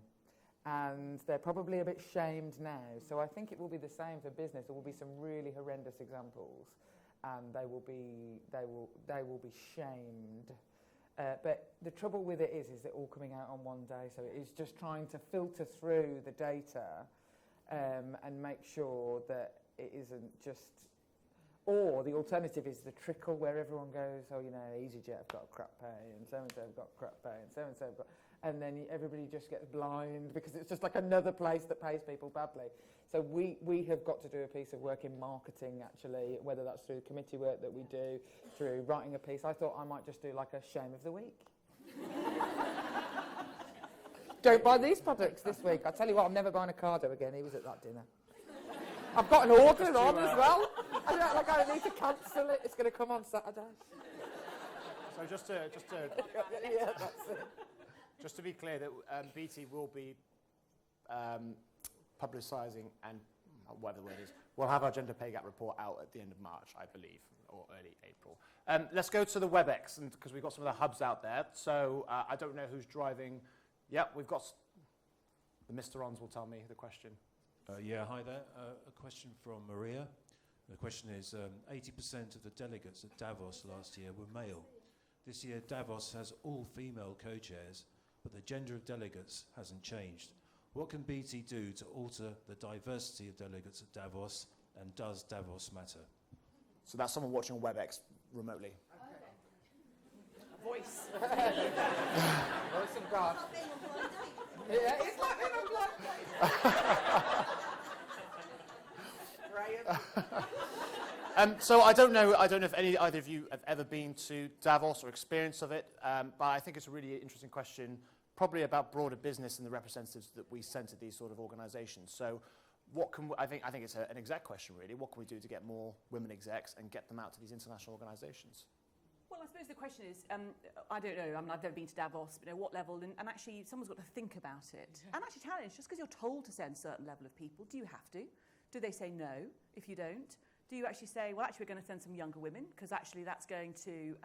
And they're probably a bit shamed now. So I think it will be the same for business. There will be some really horrendous examples. And they will be shamed. But the trouble with it is it all coming out on one day. So it is just trying to filter through the data and make sure that it isn't just, or the alternative is the trickle where everyone goes, EasyJet have got crap pay and so-and-so have got crap pay and so-and-so have got, and then everybody just gets blind because it's just like another place that pays people badly. So we have got to do a piece of work in marketing actually, whether that's through committee work that we do, through writing a piece. I thought I might just do like a shame of the week. Don't buy these products this week. I tell you what, I'm never buying a Ocado again. He was at that dinner. I've got an order on as well. I don't need to cancel it. It's going to come on Saturday. So just to Yeah, that's it. just to be clear, that BT will be publicising and whatever the word is, we'll have our gender pay gap report out at the end of March, I believe, or early April. Let's go to the WebEx, and because we've got some of the hubs out there. So I don't know who's driving. Yep, we've got the Mr. Ons will tell me the question. Hi there. A question from Maria. The question is, 80% of the delegates at Davos last year were male. This year Davos has all female co-chairs, but the gender of delegates hasn't changed. What can BT do to alter the diversity of delegates at Davos, and does Davos matter? So that's someone watching on WebEx remotely. A voice. Voice of God. Yeah, it's like being on blind date. So I don't know if either of you have ever been to Davos or experience of it, but I think it's a really interesting question, probably about broader business and the representatives that we send to these sort of organisations. So what can I think it's an exec question really. What can we do to get more women execs and get them out to these international organisations? Well, I suppose the question is, I don't know, I've never been to Davos, but what level, and actually someone's got to think about it. And actually challenge, just because you're told to send a certain level of people, do you have to? Do they say no if you don't? Do you actually say, well, actually we're going to send some younger women, because actually that's going to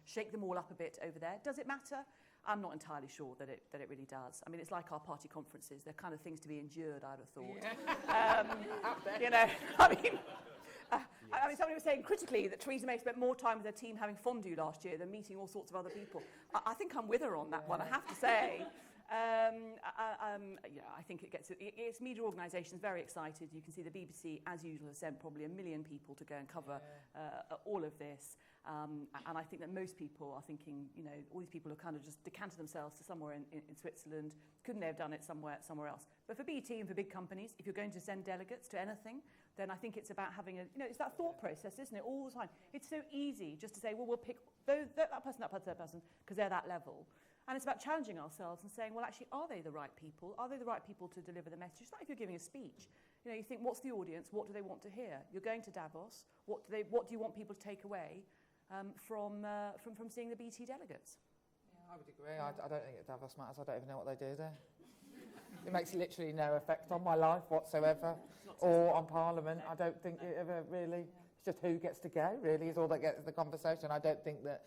shake them all up a bit over there? Does it matter? I'm not entirely sure that it really does. I mean, it's like our party conferences. They're kind of things to be endured, I'd have thought. Yeah. I mean, somebody was saying critically that Theresa May spent more time with her team having fondue last year than meeting all sorts of other people. I think I'm with her on that one, I have to say. I think it's media organisations very excited. You can see the BBC, as usual, has sent probably 1 million people to go and cover all of this. And I think that most people are thinking, all these people have kind of just decanted themselves to somewhere in Switzerland. Couldn't they have done it somewhere else? But for BT and for big companies, if you're going to send delegates to anything, then I think it's about having it's that thought process, isn't it, all the time. It's so easy just to say, well, we'll pick that person, because they're that level. And it's about challenging ourselves and saying, well, actually, are they the right people? Are they the right people to deliver the message? It's like if you're giving a speech. You know, you think, what's the audience? What do they want to hear? You're going to Davos. What do you want people to take away from seeing the BT delegates? Yeah, I would agree. I don't think Davos matters. I don't even know what they do there. It makes literally no effect on my life whatsoever, or on Parliament. I don't think it ever really. It's just who gets to go. Really, is all that gets the conversation. I don't think that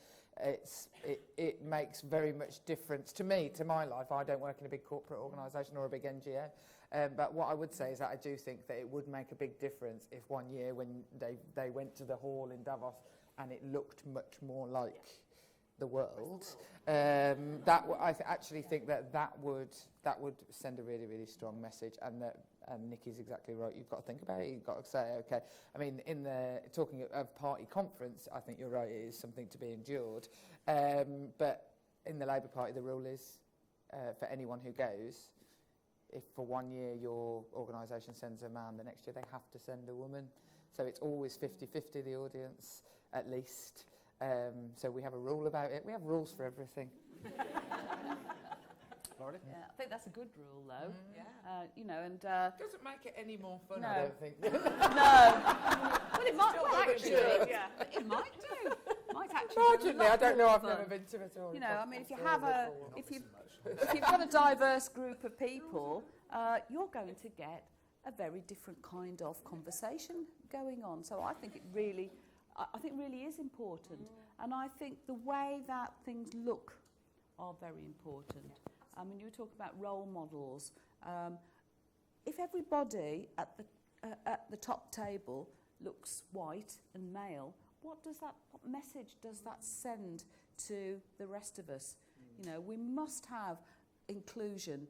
it makes very much difference to me, to my life. I don't work in a big corporate organisation or a big NGO. But what I would say is that I do think that it would make a big difference if one year when they went to the hall in Davos and it looked much more like the world, I actually think that would send a really, really strong message. And Nikki's exactly right. You've got to think about it. You've got to say, okay. I mean, talking of party conference, I think you're right. It is something to be endured. But in the Labour Party, the rule is for anyone who goes, if for 1 year your organisation sends a man, the next year they have to send a woman. So it's always 50-50, the audience, at least. So we have a rule about it. We have rules for everything. Laurie? Yeah, I think that's a good rule, though. You know, and Doesn't make it any more fun, No. I don't think. no. Well, it might. Well, actually, it might do. Might actually. do a Fortunately, lot I don't know. more I've fun. never been to a Tory You know, I mean, if you conference have or if you've got a diverse group of people, you're going to get a very different kind of conversation going on. So I think it really is important, and I think the way that things look are very important. I mean, you were talking about role models. If everybody at the top table looks white and male, what message does that send to the rest of us? You know, we must have inclusion.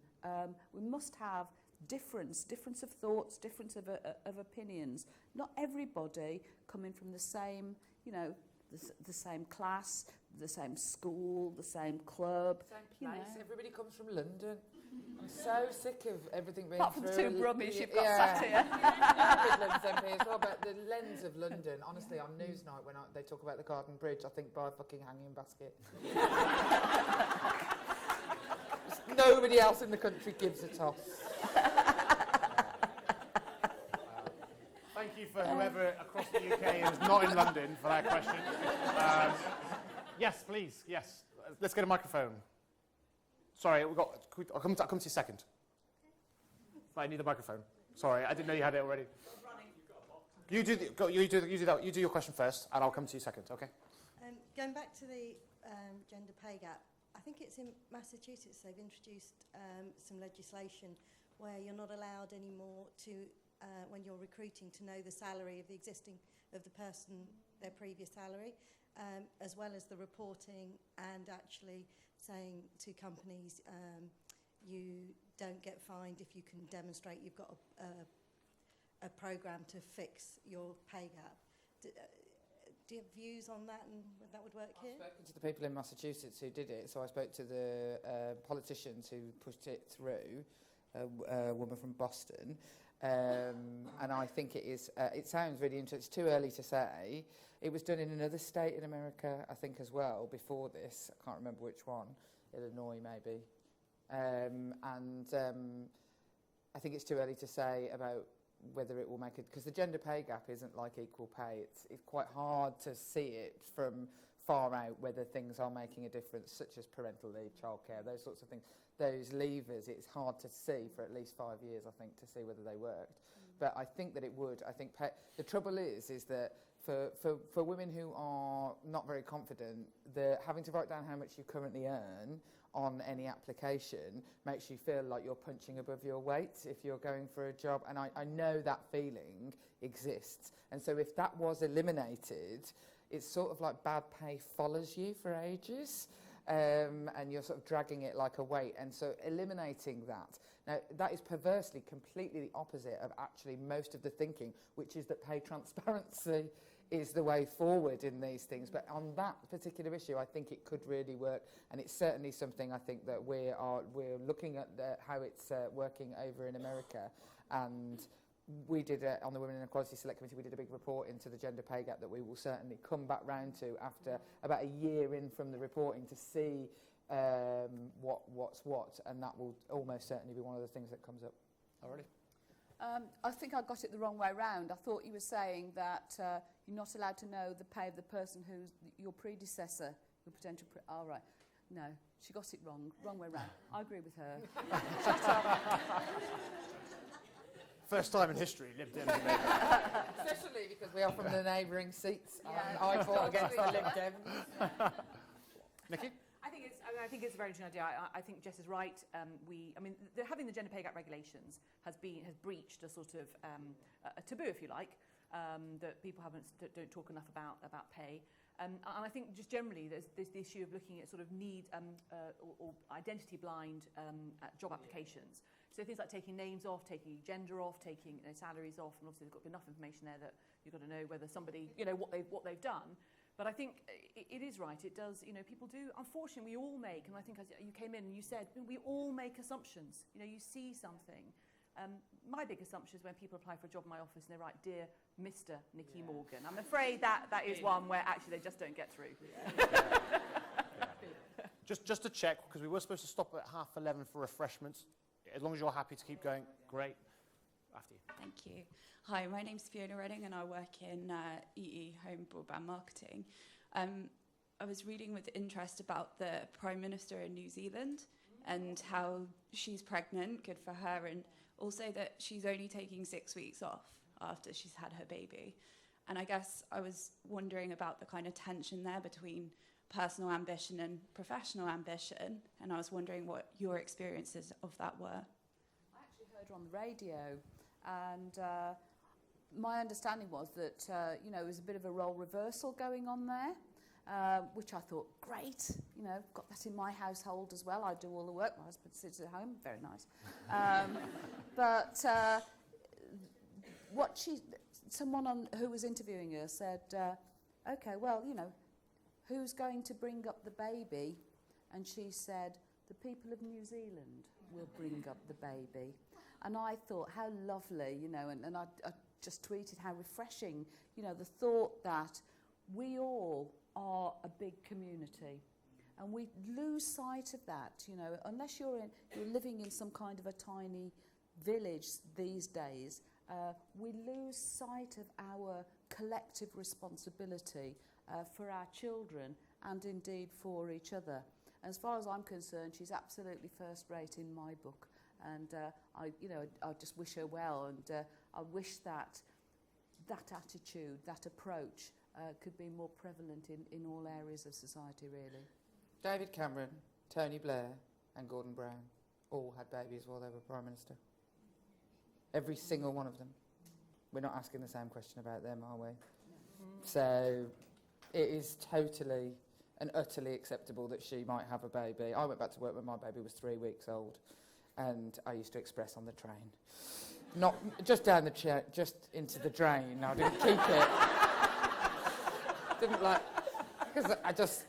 We must have difference of thoughts, difference of opinions. Not everybody coming from the same, you know, the same class, the same school, the same club. Same place. Everybody comes from London. I'm so sick of everything being Apart from the through two brummies you've got yeah. sat here. Midlands MP as well, but the lens of London, honestly, on Newsnight, when they talk about the Garden Bridge, I think buy a fucking hanging basket. Nobody else in the country gives a toss. Thank you for whoever across the UK is not in London for that question. Yes, please. Yes. Let's get a microphone. Sorry, I'll come to you second. I need the microphone. Sorry, I didn't know you had it already. You do your question first, and I'll come to you second. Okay. Going back to the gender pay gap, I think it's in Massachusetts they've introduced some legislation where you're not allowed anymore to, when you're recruiting, to know the salary of the person, their previous salary, as well as the reporting and actually saying to companies, you don't get fined if you can demonstrate you've got a programme to fix your pay gap. Do you have views on that and whether that would work here? I've spoken to the people in Massachusetts who did it, so I spoke to the politicians who pushed it through, a woman from Boston, and I think it sounds really interesting. It's too early to say. It was done in another state in America, I think, as well, before this. I can't remember which one, Illinois maybe. I think it's too early to say about whether it will make it, because the gender pay gap isn't like equal pay. It's quite hard to see it from far out whether things are making a difference, such as parental leave, childcare, those sorts of things. Those levers, it's hard to see for at least 5 years, I think, to see whether they worked. But I think that it would. I think the trouble is that for women who are not very confident, having to write down how much you currently earn on any application makes you feel like you're punching above your weight if you're going for a job. And I know that feeling exists. And so if that was eliminated, it's sort of like bad pay follows you for ages. And you're sort of dragging it like a weight. And so eliminating that. Now, that is perversely completely the opposite of actually most of the thinking, which is that pay transparency is the way forward in these things. But on that particular issue, I think it could really work. And it's certainly something I think that we're looking at how it's working over in America. And we did, on the Women in Equality Select Committee, we did a big report into the gender pay gap that we will certainly come back round to after about a year in from the reporting to see what's what, and that will almost certainly be one of the things that comes up. Already? I think I got it the wrong way round. I thought you were saying that you're not allowed to know the pay of the person who's your predecessor, your potential... All right. No, she got it wrong way round. I agree with her. Shut up. First time in history, Lib Dems and Labour. Especially because we are from the neighbouring seats. Yeah. I fought against the Lib Dems. Nikki? I think it's a very interesting idea. I think Jess is right. Having the gender pay gap regulations has breached a sort of a taboo, if you like, that people don't talk enough about pay. And I think just generally there's the issue of looking at sort of need or identity blind job applications. So things like taking names off, taking gender off, taking salaries off, and obviously there's got to be enough information there that you've got to know whether somebody, what they've done. But I think it is right. It does, people do. Unfortunately, we all make, and I think as you came in and you said, we all make assumptions. You see something. My big assumption is when people apply for a job in my office and they write, "Dear Mr. Nikki Morgan." I'm afraid that is one where actually they just don't get through. Just to check, because we were supposed to stop at 11:30 for refreshments. As long as you're happy to keep going, great. After you. Thank you. Hi, my name's Fiona Redding and I work in EE Home Broadband Marketing. I was reading with interest about the Prime Minister in New Zealand and how she's pregnant, good for her, and also that she's only taking 6 weeks off after she's had her baby. And I guess I was wondering about the kind of tension there between personal ambition and professional ambition, and I was wondering what your experiences of that were. I actually heard her on the radio, and my understanding was that there was a bit of a role reversal going on there, which I thought, great, got that in my household as well. I do all the work, my husband sits at home, very nice. But someone who was interviewing her said, okay, well, who's going to bring up the baby? And she said, the people of New Zealand will bring up the baby. And I thought, how lovely, and I just tweeted how refreshing, the thought that we all are a big community. And we lose sight of that, unless you're living in some kind of a tiny village these days, we lose sight of our collective responsibility for our children and indeed for each other. As far as I'm concerned, she's absolutely first rate in my book, and I just wish her well, and I wish that attitude, that approach could be more prevalent in all areas of society, really. David Cameron, Tony Blair and Gordon Brown all had babies while they were Prime Minister. Every single one of them. We're not asking the same question about them, are we? So it is totally and utterly acceptable that she might have a baby. I went back to work when my baby was 3 weeks old, and I used to express on the train. Not just down the chair, just into the drain. I didn't keep it. Didn't like, because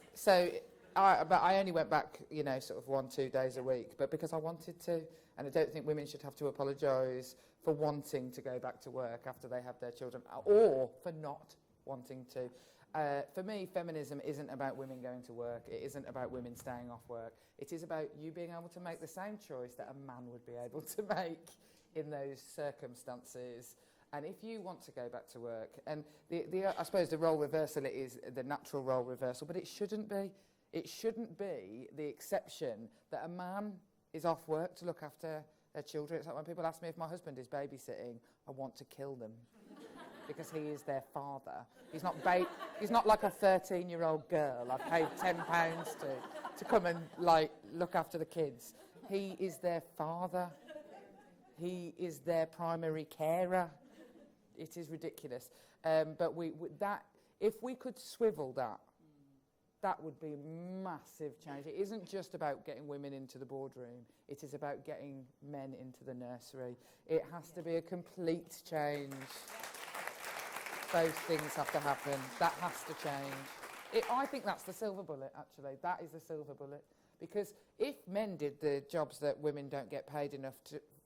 but I only went back, sort of 1-2 days a week, but because I wanted to, and I don't think women should have to apologise for wanting to go back to work after they have their children, or for not wanting to. For me, feminism isn't about women going to work. It isn't about women staying off work. It is about you being able to make the same choice that a man would be able to make in those circumstances. And if you want to go back to work, and I suppose the role reversal is the natural role reversal, but it shouldn't be. It shouldn't be the exception that a man is off work to look after their children. It's like when people ask me if my husband is babysitting, I want to kill them. Because he is their father. He's not like a 13-year-old girl I've paid £10 to come and look after the kids. He is their father. He is their primary carer. It is ridiculous. But if we could swivel that would be massive change. It isn't just about getting women into the boardroom. It is about getting men into the nursery. It has to be a complete change. Those things have to happen. That has to change. I think that's the silver bullet, actually. That is the silver bullet. Because if men did the jobs that women don't get paid enough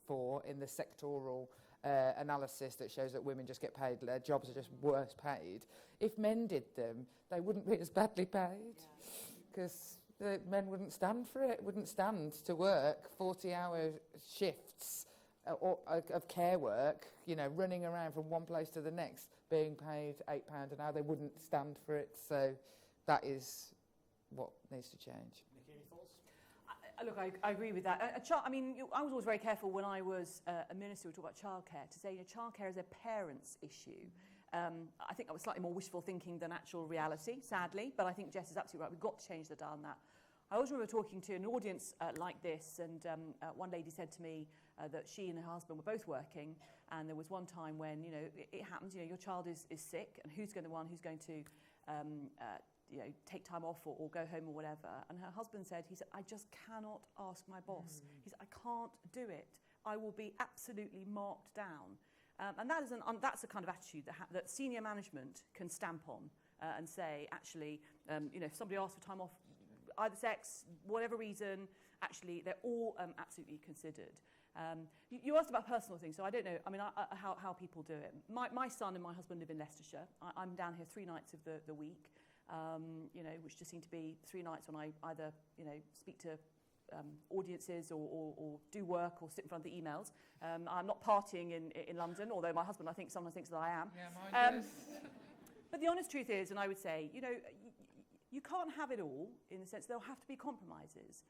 for in the sectoral analysis that shows that women just get paid, their jobs are just worse paid, if men did them, they wouldn't be as badly paid. Because the men wouldn't stand for it, wouldn't stand to work 40-hour shifts of care work, you know, running around from one place to the next, being paid £8 an hour. They wouldn't stand for it. So that is what needs to change. Nikki, any thoughts? Look, I agree with that. I mean, I was always very careful when I was a minister, we talk about childcare, to say, you know, childcare is a parent's issue. I think that was slightly more wishful thinking than actual reality, sadly, but I think Jess is absolutely right. We've got to change the dial on that. I always remember talking to an audience like this, and one lady said to me that she and her husband were both working, and there was one time when, you know, it happens, you know, your child is sick, and who's going to you know, take time off or go home or whatever. And her husband said, he said, I just cannot ask my boss. He said, I can't do it. I will be absolutely marked down. And that is that's the kind of attitude that senior management can stamp on and say, actually, you know, if somebody asks for time off, either sex, whatever reason, actually, they're all absolutely considered. You asked about personal things, so I don't know, I mean, how people do it. My son and my husband live in Leicestershire. I'm down here 3 nights of the week, you know, which just seem to be 3 nights when I either, you know, speak to audiences or do work or sit in front of the emails. I'm not partying in London, although my husband, I think, sometimes thinks that I am. Yeah, mine does. But the honest truth is, and I would say, you know, you can't have it all, in the sense there'll have to be compromises.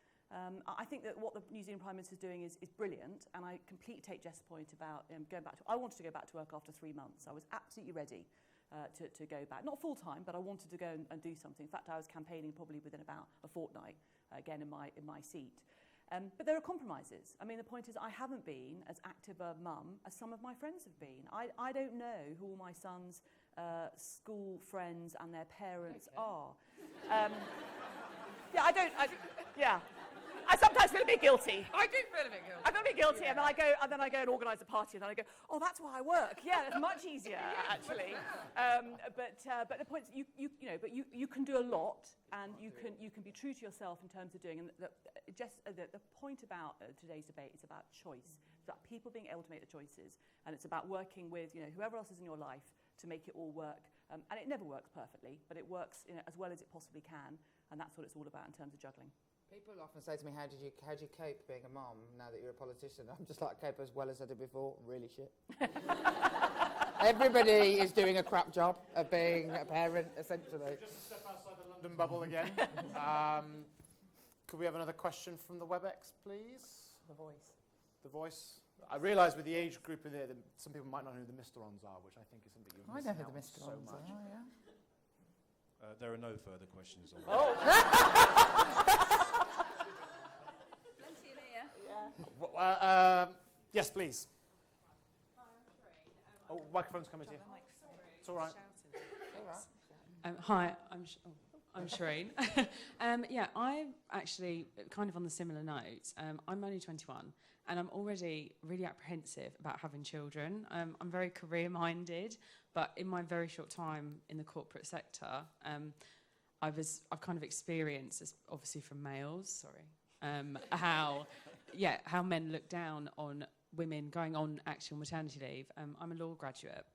I think that what the New Zealand Prime Minister is doing is brilliant, and I completely take Jess' point about going back to... I wanted to go back to work after 3 months. I was absolutely ready to go back. Not full-time, but I wanted to go and do something. In fact, I was campaigning probably within about a fortnight, again, in my seat. But there are compromises. I mean, the point is I haven't been as active a mum as some of my friends have been. I don't know who all my son's school friends and their parents are. Yeah, yeah. I sometimes feel a bit guilty. I do feel a bit guilty. I feel a bit guilty, and then I go and organise a party, and then I go, oh, that's where I work. Yeah, that's much easier, actually. But the point is, you can do a lot, and you can be true to yourself in terms of doing. And the point about today's debate is about choice. It's about people being able to make the choices, and it's about working with whoever else is in your life to make it all work. And it never works perfectly, but it works as well as it possibly can, and that's what it's all about in terms of juggling. People often say to me, how do you cope being a mum now that you're a politician? I'm just like, cope as well as I did before. Really shit. Everybody is doing a crap job of being a parent, essentially. Just to step outside the London bubble again. Could we have another question from the WebEx, please? The Voice. The Voice. I realise with the age group in there, that some people might not know who the Misterons are, which I think is something you've missed I know who out the on so Misterons much. are, yeah. There are no further questions on that. Oh. Plenty in here. Yes, please. Oh, microphone's coming to you. It's all right. Hi, I'm Shireen. Yeah, I'm actually kind of on the similar note. I'm only 21, and I'm already really apprehensive about having children. I'm very career-minded, but in my very short time in the corporate sector, I've kind of experienced, this obviously from males, how men look down on women going on actual maternity leave. I'm a law graduate,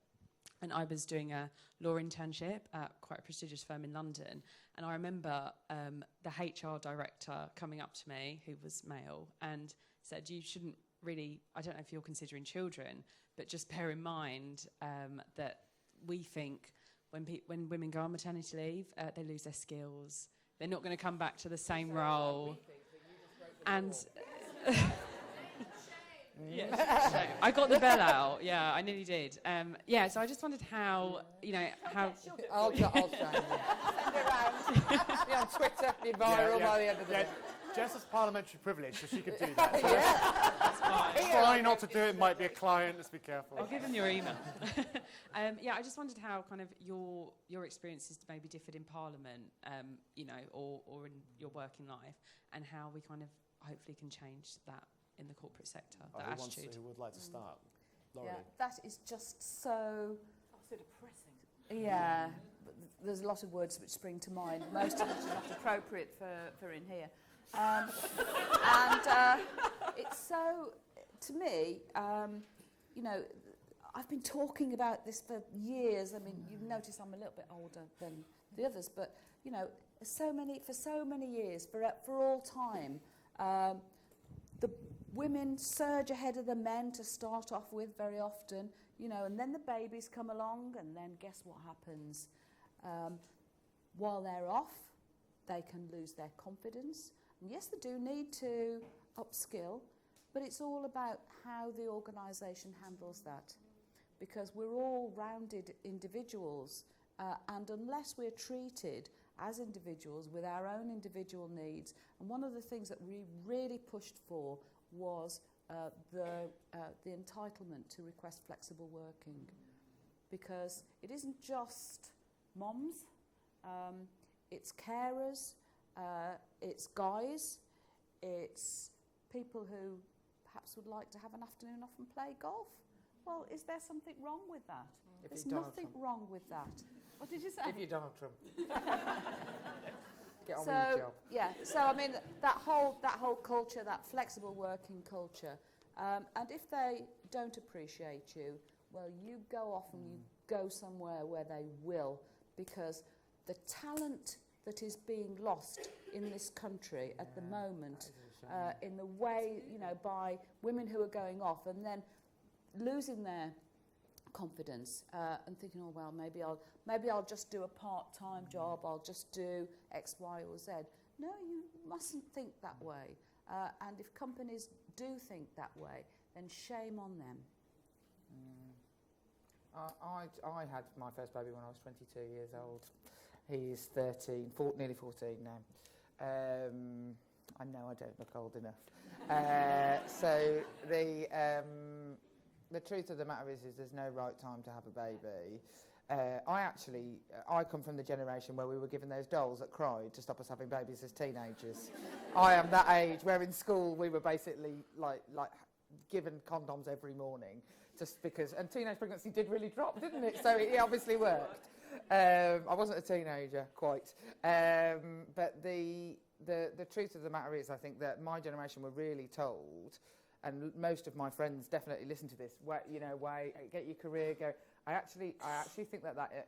and I was doing a law internship at quite a prestigious firm in London. And I remember the HR director coming up to me, who was male, and said, you shouldn't really, I don't know if you're considering children, but just bear in mind that we think when women go on maternity leave, they lose their skills. They're not going to come back to the same role. And... Yeah, I got the bell out. Yeah, I nearly did. Yeah, so I just wondered how. I'll try. Send it around. Be on Twitter, be viral by the end of the day. Jess has parliamentary privilege, so she could do that. So try not to do it. Might be a client. Let's be careful. I'll give them your email. Yeah, I just wondered how kind of your experiences maybe differed in Parliament, or in your working life, and how we kind of hopefully can change that in the corporate sector, that attitude. Who would like to start? Laurie. Yeah, that is just so... So depressing. Yeah, there's a lot of words which spring to mind, most of which are not appropriate for in here. It's so, to me, I I've been talking about this for years. I mean, you've noticed I'm a little bit older than the others, but you know, for so many years, for all time, the women surge ahead of the men to start off with very often, you know, and then the babies come along, and then guess what happens? While they're off, they can lose their confidence. And yes, they do need to upskill, but it's all about how the organisation handles that, because we're all rounded individuals, and unless we're treated as individuals with our own individual needs, and one of the things that we really pushed for was the entitlement to request flexible working, because it isn't just moms, it's carers, it's guys, it's people who perhaps would like to have an afternoon off and play golf. Well, is there something wrong with that? If There's you're Donald nothing Trump. wrong with that. What did you say? If you're Donald Trump. Get on with So your job. yeah, so I mean that whole culture, that flexible working culture, and if they don't appreciate you, well, you go off and you go somewhere where they will, because the talent that is being lost in this country at the moment, in the way, you know, by women who are going off and then losing their confidence and thinking, oh well, maybe I'll just do a part-time job, I'll just do X, Y, or Z. No, you mustn't think that way. And if companies do think that way, then shame on them. I had my first baby when I was 22 years old. He's 13, nearly 14 now. I know I don't look old enough. So the truth of the matter is there's no right time to have a baby. I come from the generation where we were given those dolls that cried to stop us having babies as teenagers. I am that age where in school we were basically like given condoms every morning, just because, and teenage pregnancy did really drop, didn't it? So it obviously worked. I wasn't a teenager quite, but the truth of the matter is, I think that my generation were really told, and most of my friends definitely listen to this. Get your career, go. I actually think that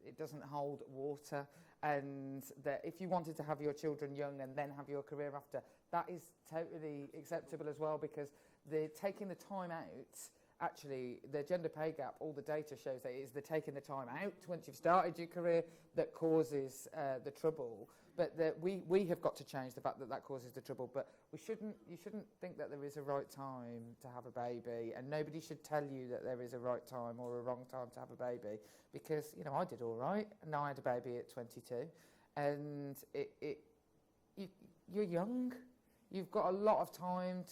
it doesn't hold water, and that if you wanted to have your children young and then have your career after, that is totally acceptable as well, because taking the time out. Actually, the gender pay gap, all the data shows that it is the taking the time out once you've started your career that causes the trouble. But we have got to change the fact that causes the trouble. But you shouldn't think that there is a right time to have a baby, and nobody should tell you that there is a right time or a wrong time to have a baby, because I did all right, and I had a baby at 22, and you're young, you've got a lot of time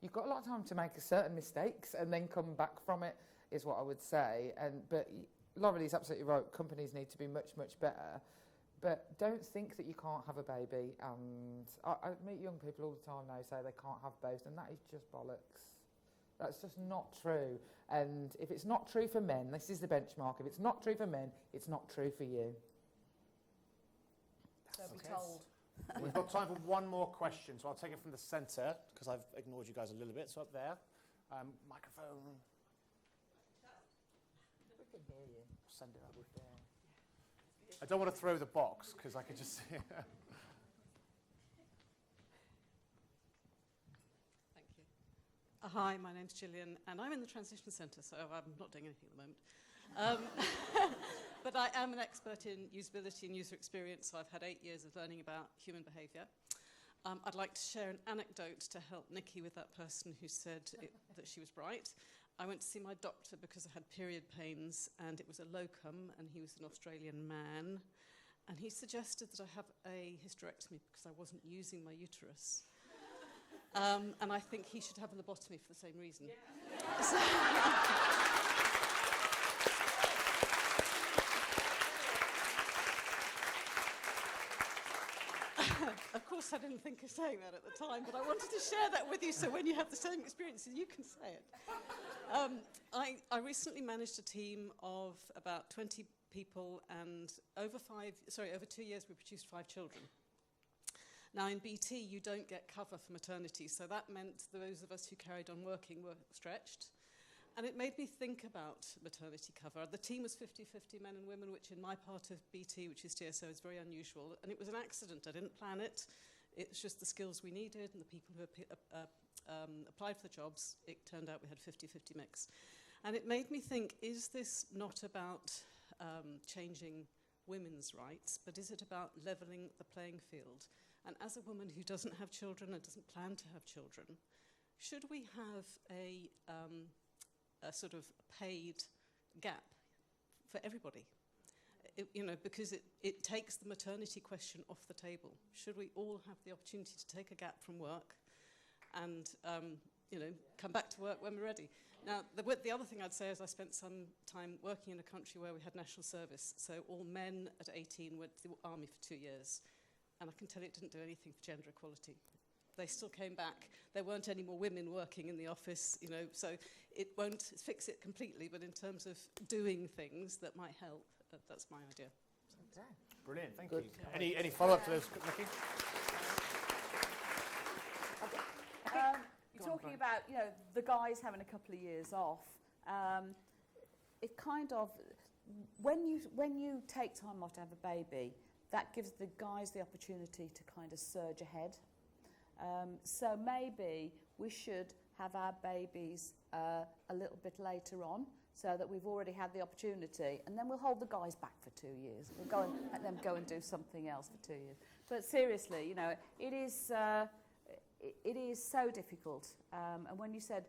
You've got a lot of time to make certain mistakes and then come back from it, is what I would say. But Laurelie's absolutely right. Companies need to be much, much better. But don't think that you can't have a baby. And I meet young people all the time now who say they can't have both, and that is just bollocks. That's just not true. And if it's not true for men, this is the benchmark. If it's not true for men, it's not true for you. So be told. We've got time for one more question, so I'll take it from the centre, because I've ignored you guys a little bit. So up there, microphone. We can hear you. Send it up there. I don't want to throw the box, because I could just see it. Thank you. Hi, my name's Gillian, and I'm in the Transition Centre, so I'm not doing anything at the moment. But I am an expert in usability and user experience, so I've had 8 years of learning about human behaviour. I'd like to share an anecdote to help Nikki with that person who said that she was bright. I went to see my doctor because I had period pains, and it was a locum, and he was an Australian man. And he suggested that I have a hysterectomy because I wasn't using my uterus. And I think he should have a lobotomy for the same reason. Yeah. So of course, I didn't think of saying that at the time, but I wanted to share that with you so when you have the same experiences, you can say it. I recently managed a team of about 20 people, and over 2 years we produced 5 children. Now, in BT, you don't get cover for maternity, so that meant those of us who carried on working were stretched. And it made me think about maternity cover. The team was 50-50 men and women, which in my part of BT, which is TSO, is very unusual. And it was an accident. I didn't plan it. It's just the skills we needed and the people who applied for the jobs. It turned out we had 50-50 mix. And it made me think, is this not about changing women's rights, but is it about levelling the playing field? And as a woman who doesn't have children and doesn't plan to have children, should we have a sort of paid gap for everybody? Because it takes the maternity question off the table. Should we all have the opportunity to take a gap from work and, come back to work when we're ready? Now, the other thing I'd say is I spent some time working in a country where we had national service. So all men at 18 went to the army for 2 years. And I can tell you it didn't do anything for gender equality. They still came back. There weren't any more women working in the office, so it won't fix it completely, but in terms of doing things that might help, that's my idea. Okay. Brilliant, thank you. Any follow-up to those, Nikki? You're talking about, the guys having a couple of years off. It kind of, when you take time off to have a baby, that gives the guys the opportunity to kind of surge ahead. So maybe we should have our babies a little bit later on, so that we've already had the opportunity, and then we'll hold the guys back for 2 years. We'll go and let them go and do something else for 2 years. But seriously, it is so difficult. And when you said,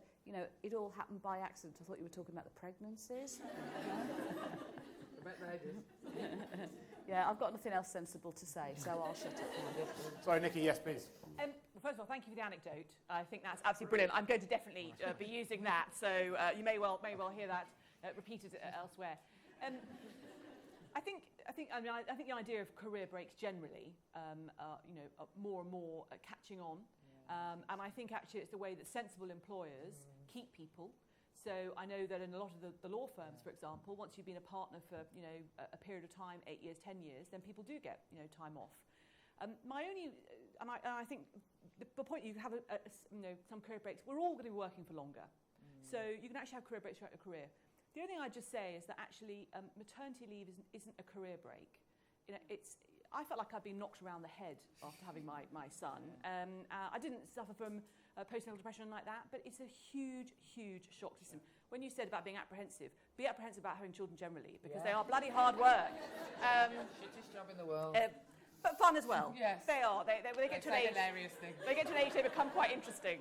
it all happened by accident, I thought you were talking about the pregnancies. Yeah, I've got nothing else sensible to say, so I'll shut up. Sorry, Nikki, yes, please. Well, first of all, thank you for the anecdote. I think that's absolutely brilliant. I'm going to definitely be using that, so you may well hear that repeated elsewhere. I think the idea of career breaks generally, more and more catching on, and I think actually it's the way that sensible employers keep people. So I know that in a lot of the law firms, for example, once you've been a partner for a period of time, 8 years, 10 years, then people do get time off. I think the point you have some career breaks. We're all going to be working for longer, so you can actually have career breaks throughout your career. The only thing I'd just say is that actually maternity leave isn't a career break. I felt like I'd been knocked around the head after having my son. I didn't suffer from postnatal depression like that, but it's a huge, huge shock system. When you said about being apprehensive, be apprehensive about having children generally, because they are bloody hard work. Shittest job in the world. But fun as well. Yes. They are. They get to an age. Hilarious thing. They get to an age they become quite interesting.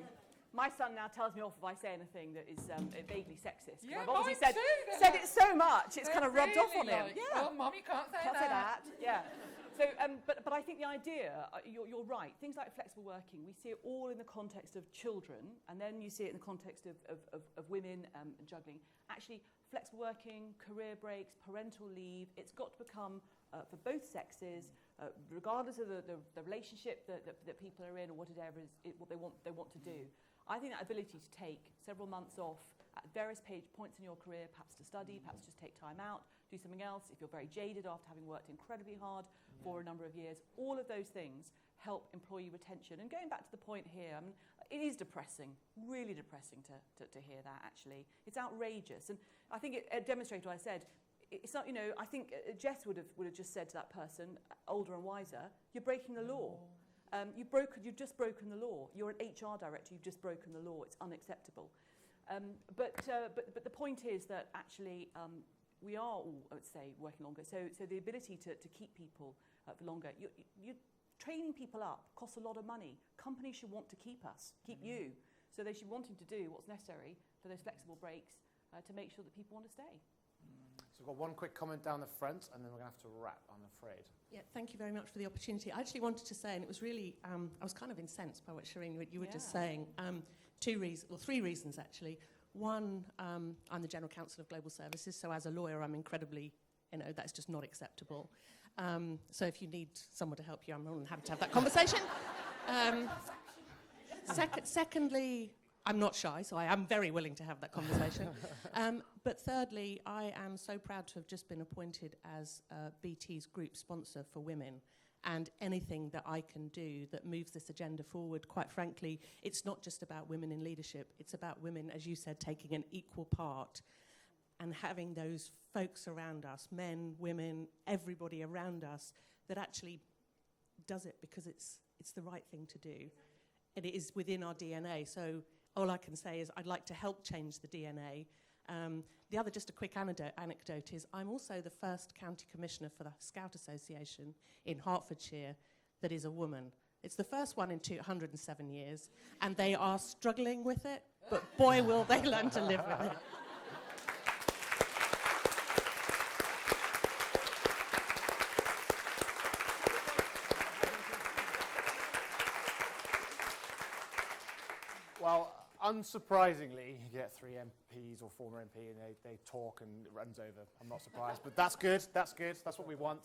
My son now tells me off if I say anything that is vaguely sexist. Yeah, I've obviously mine said it so much, it's kind of rubbed off on him. Like, Yeah. oh, Mum, you can't say Can't say that. that. Yeah. So, but I think the idea, you're right. Things like flexible working, we see it all in the context of children, and then you see it in the context of women and juggling. Actually, flexible working, career breaks, parental leave, it's got to become for both sexes, regardless of the relationship that people are in or whatever what they want to do. I think that ability to take several months off at various points in your career, perhaps to study, perhaps just take time out, do something else, if you're very jaded after having worked incredibly hard for a number of years, all of those things help employee retention. And going back to the point here, it is depressing, really depressing to hear that, actually. It's outrageous. And I think it demonstrated what I said. It's not, I think Jess would have just said to that person, older and wiser, you're breaking the law. You've just broken the law. You're an HR director, you've just broken the law. It's unacceptable. But the point is that actually we are all, I would say, working longer. So the ability to keep people for longer, you're training people up costs a lot of money. Companies should want to keep us, keep you. So they should want to do what's necessary for those flexible breaks to make sure that people want to stay. So we've got one quick comment down the front, and then we're going to have to wrap, I'm afraid. Yeah, thank you very much for the opportunity. I actually wanted to say, and it was really, I was kind of incensed by what Shireen, you were just saying. Three reasons, actually. One, I'm the General Counsel of Global Services, so as a lawyer, I'm incredibly, that's just not acceptable. So if you need someone to help you, I'm more than happy to have that conversation. Secondly, I'm not shy, so I am very willing to have that conversation. But thirdly, I am so proud to have just been appointed as BT's group sponsor for women. and anything that I can do that moves this agenda forward. Quite frankly, it's not just about women in leadership, it's about women, as you said, taking an equal part and having those folks around us, men, women, everybody around us, that actually does it because it's the right thing to do. And it is within our DNA. So all I can say is I'd like to help change the DNA. The other, just a quick anecdote is I'm also the first county commissioner for the Scout Association in Hertfordshire that is a woman. It's the first one in 207 years, and they are struggling with it, but boy, will they learn to live with it. Well, unsurprisingly, you get 3 MPs or former MP and they talk and it runs over. I'm not surprised, but that's good. That's good. That's what we want.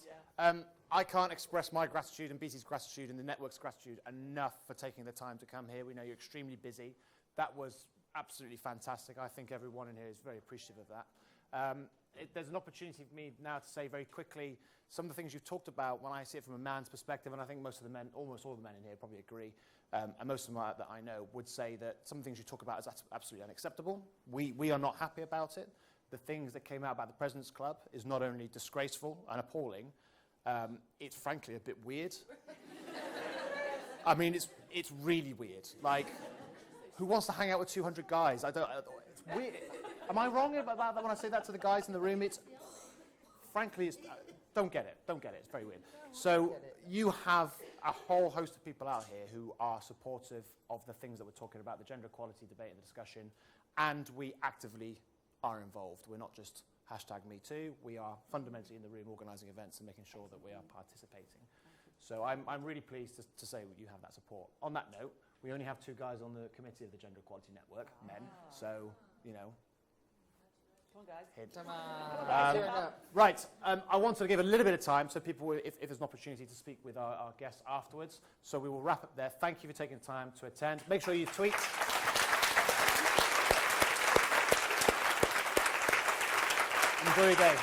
I can't express my gratitude and BT's gratitude and the network's gratitude enough for taking the time to come here. We know you're extremely busy. That was absolutely fantastic. I think everyone in here is very appreciative of that. There's an opportunity for me now to say very quickly some of the things you've talked about when I see it from a man's perspective, and I think most of the men, almost all the men in here probably agree, and most of them that I know would say that some of the things you talk about is absolutely unacceptable. We are not happy about it. The things that came out about the President's Club is not only disgraceful and appalling, it's frankly a bit weird. I mean, it's really weird. Like, who wants to hang out with 200 guys? It's weird. Am I wrong about that when I say that to the guys in the room? It's frankly, don't get it. Don't get it. It's very weird. So you have a whole host of people out here who are supportive of the things that we're talking about, the gender equality debate and the discussion, and we actively are involved. We're not just #MeToo. We are fundamentally in the room organising events and making sure that we are participating. So I'm really pleased to say you have that support. On that note, we only have 2 guys on the committee of the Gender Equality Network, men. So, you know. Come on, guys. Hint. Come on. Right, I wanted to give a little bit of time so people, if there's an opportunity to speak with our guests afterwards. So we will wrap up there. Thank you for taking the time to attend. Make sure you tweet. Enjoy your day.